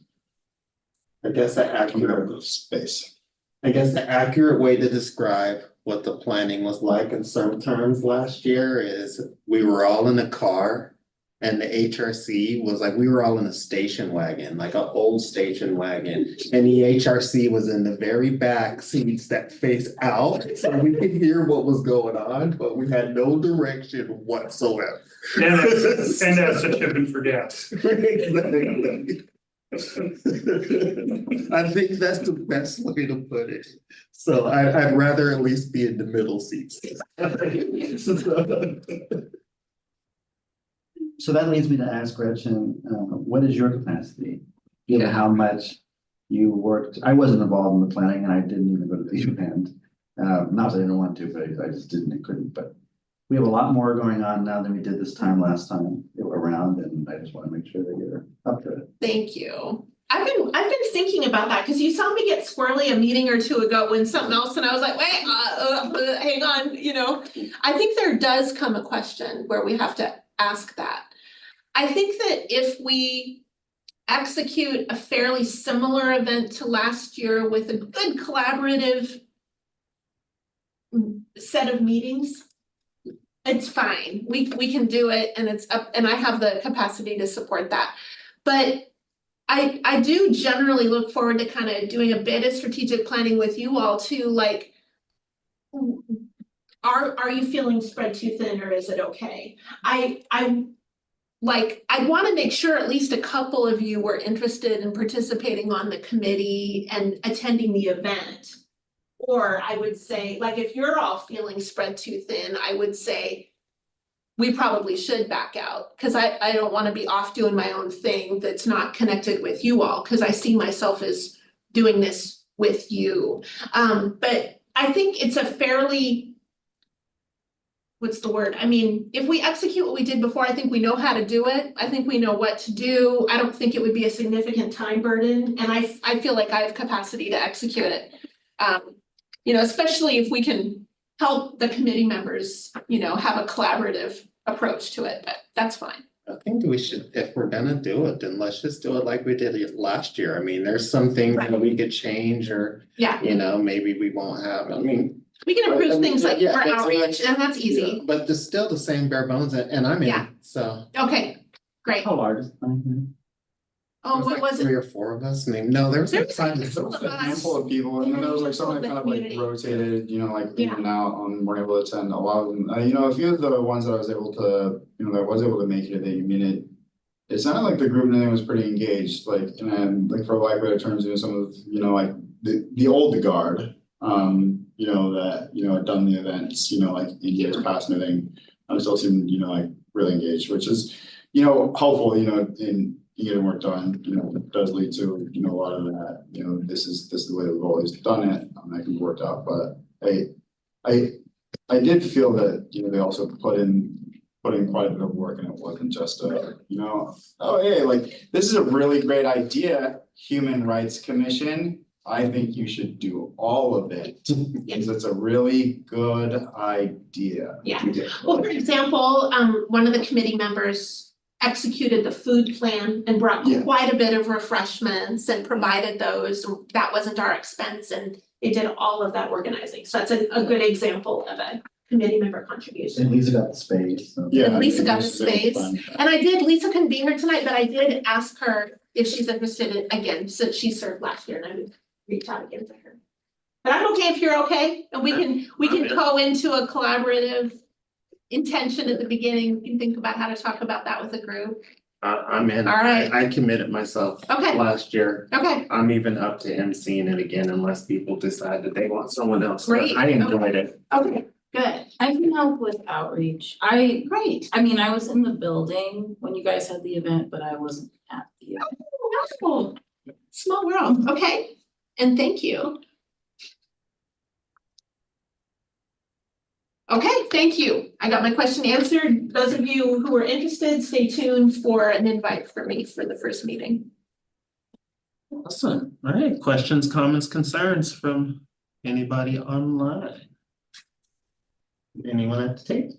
I guess the coming out accurate of space. I guess the accurate way to describe what the planning was like in some terms last year is we were all in a car and the HRC was like, we were all in a station wagon, like an old station wagon. And the HRC was in the very back seats that face out. So we could hear what was going on, but we had no direction whatsoever. And that's a tip for gas. I think that's the best way to put it. So I'd rather at least be in the middle seats. So that leads me to ask Gretchen, what is your capacity? Given how much you worked, I wasn't involved in the planning and I didn't even go to the event. Not that I didn't want to, but I just couldn't, but we have a lot more going on now than we did this time last time around, and I just want to make sure that you're up to it. Thank you. I've been thinking about that because you saw me get squirrely a meeting or two ago when something else and I was like, wait, hang on, you know. I think there does come a question where we have to ask that. I think that if we execute a fairly similar event to last year with a good collaborative set of meetings, it's fine. We can do it and it's up, and I have the capacity to support that. But I do generally look forward to kind of doing a bit of strategic planning with you all too, like, are you feeling spread too thin or is it okay? I want to make sure at least a couple of you were interested in participating on the committee and attending the event. Or I would say, like, if you're all feeling spread too thin, I would say we probably should back out because I don't want to be off doing my own thing that's not connected with you all because I see myself as doing this with you. But I think it's a fairly, what's the word? I mean, if we execute what we did before, I think we know how to do it. I think we know what to do. I don't think it would be a significant time burden. And I feel like I have capacity to execute it. You know, especially if we can help the committee members, you know, have a collaborative approach to it, but that's fine. I think we should, if we're gonna do it, then let's just do it like we did it last year. I mean, there's some things that we could change or, Yeah, you know, maybe we won't have, I mean. we can improve things like Yeah, more that's what I- outreach, and that's easy. yeah, But it's still the same bare bones and I'm Yeah. in, so. Okay, great. How large is the planning committee? Oh, what like was it? 3 or 4 of us, maybe, no, there was There like was five. like There was a Us. handful of people, and then there was like some that kind of like Community. rotated, you know, like in Yeah. and out, weren't able to attend a lot of them. You know, a few of the ones that I was able to, you know, that was able to make it, I mean, it sounded like the group and everything was pretty engaged, like, and like for lack of better terms, you know, some of, you know, like the old guard. You know, that, you know, had done the events, you know, like in years past and everything. Still seemed, you know, like really engaged, which is, you know, helpful, you know, in getting work done, you know, it does lead to, you know, a lot of that, you know, this is the way we've always done it, that can be worked out, but I did feel that, you know, they also put in quite a bit of work, and it wasn't just a, you know, oh, hey, like, this is a really great idea, Human Rights Commission. I think you should do all of it, because it's a really good idea. Yeah. Well, for example, one of the committee members executed the food plan and brought Yeah. quite a bit of refreshments and provided those. That wasn't our expense, and they did all of that organizing. So that's a good example of a committee member contribution. And Lisa got the space, so. Yeah. And Lisa got the this is able to space. find- And I did, Lisa couldn't be here tonight, but I did ask her if she's interested in, again, since she served last year, and I would reach out again to her. But I'm okay if you're okay, and we can go into a collaborative intention at the beginning. We can think about how to talk about that with the group. I'm in. All right. I committed myself Okay. last year. Okay, I'm even up to emceeing it again unless people decide that they want someone else. Great. I enjoyed it. okay, good, I can help with outreach. great. I mean, I was in the building when you guys had the event, but I wasn't at the event. Oh, wonderful. Small world, okay, and thank you. Okay, thank you. I got my question answered. Those of you who are interested, stay tuned for an invite for me for the first meeting. Awesome. All right. Questions, comments, concerns from anybody online? Anyone at the table?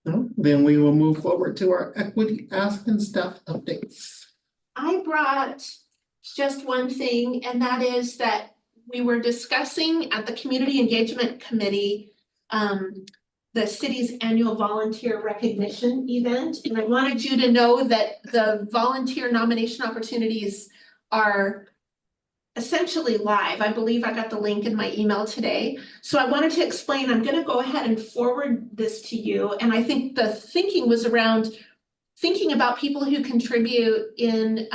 No, then we will move forward to our equity ask and staff updates. I brought just one thing, and that is that we were discussing at the Community Engagement Committee the city's annual volunteer recognition event, and I wanted you to know that the volunteer nomination opportunities are essentially live. I believe I got the link in my email today. So I wanted to explain, I'm gonna go ahead and forward this to you, and I think the thinking was around thinking about people who contribute in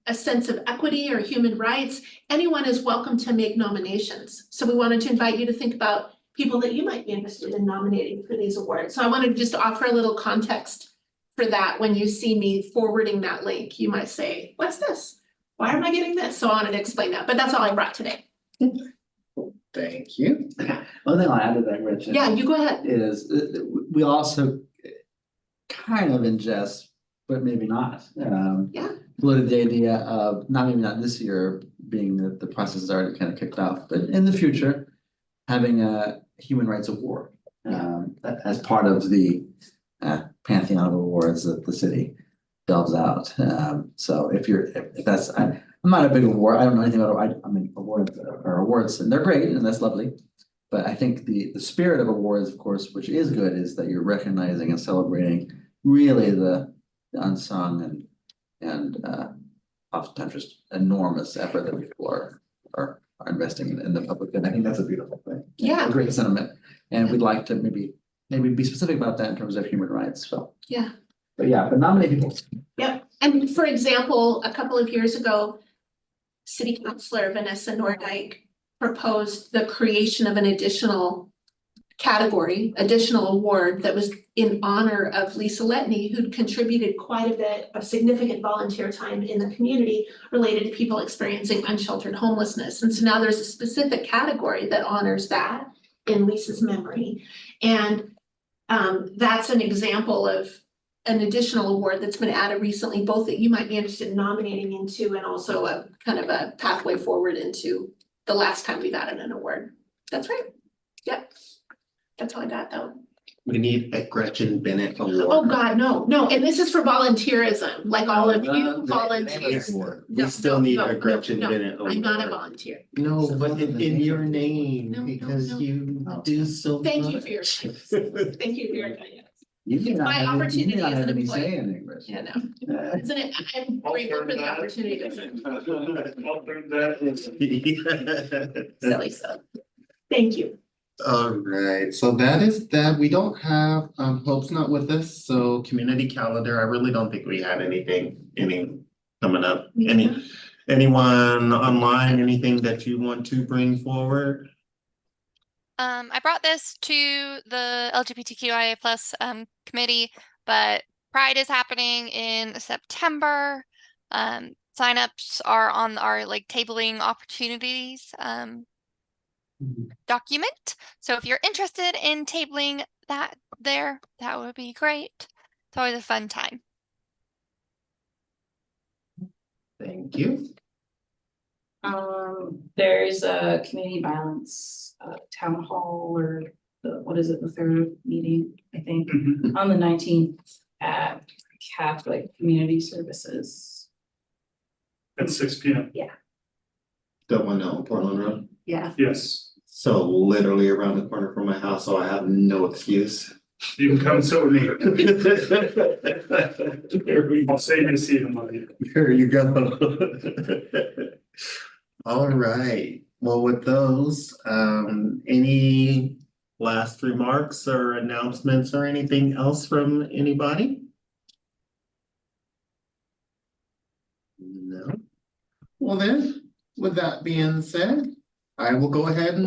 a sense of equity or human rights. Anyone is welcome to make nominations. So we wanted to invite you to think about people that you might be interested in nominating for these awards. So I wanted to just offer a little context for that. When you see me forwarding that link, you might say, what's this? Why am I getting this? So I wanted to explain that, but that's all I brought today. Thank you. One thing I'll add to that, Rich. Yeah, you go ahead. Is we also kind of ingest, but maybe not. Yeah. Floated the idea of maybe not this year, being that the process is already kind of kicked off, but in the future, having a human rights award as part of the pantheon of awards that the city delves out. So if that's, I'm not a big award, I don't know anything about, I mean, awards, and they're great, and that's lovely. But I think the spirit of awards, of course, which is good, is that you're recognizing and celebrating really the unsung and oftentimes just enormous effort that people are investing in the public, and I think that's a beautiful thing. Yeah. A great sentiment, and we'd like to maybe be specific about that in terms of human rights, so. Yeah. But nominate people. Yep. And for example, a couple of years ago, City Councilor Vanessa Nordyke proposed the creation of an additional award that was in honor of Lisa Letney, who'd contributed quite a bit of significant volunteer time in the community related to people experiencing unsheltered homelessness. And so now there's a specific category that honors that in Lisa's memory. And that's an example of an additional award that's been added recently, both that you might be interested in nominating into, and also a kind of a pathway forward into the last time we've added an award. That's right. Yep. That's all I got though. We need a Gretchen Bennett award. Oh, God, no, and this is for volunteerism, like all of No, you no, volunteer. We still need a No, Gretchen no, Bennett award. I'm not a volunteer. No, but in your name, No, no, because no. you do so much. Thank you for your kindness. Thank you for your kindness. You may not My have, you may opportunity not as have an any employee. say in it, Chris. Yeah, no, isn't it, I'm grateful for the opportunity to I'll bring that. silly stuff. Thank you. All right, so that is that. We don't have, Hope's not with us, so community calendar, I really don't think we had anything coming up. Anyone online, anything that you want to bring forward? I brought this to the LGBTQIA plus committee, but Pride is happening in September. Signups are on our like tabling opportunities document. So if you're interested in tabling that there, that would be great. It's always a fun time. Thank you. There's a community violence town hall or what is it, the third meeting, I think, on the 19th at Catholic Community Services. At 6 p.m. The one on Portland Road. Yeah. Yes, So literally around the corner from my house, so I have no excuse. you can come sit with me. I'll save you a seat on my. There you go. All right, well, with those, any last remarks or announcements or anything else from anybody? No. Well then, with that being said, I will go ahead and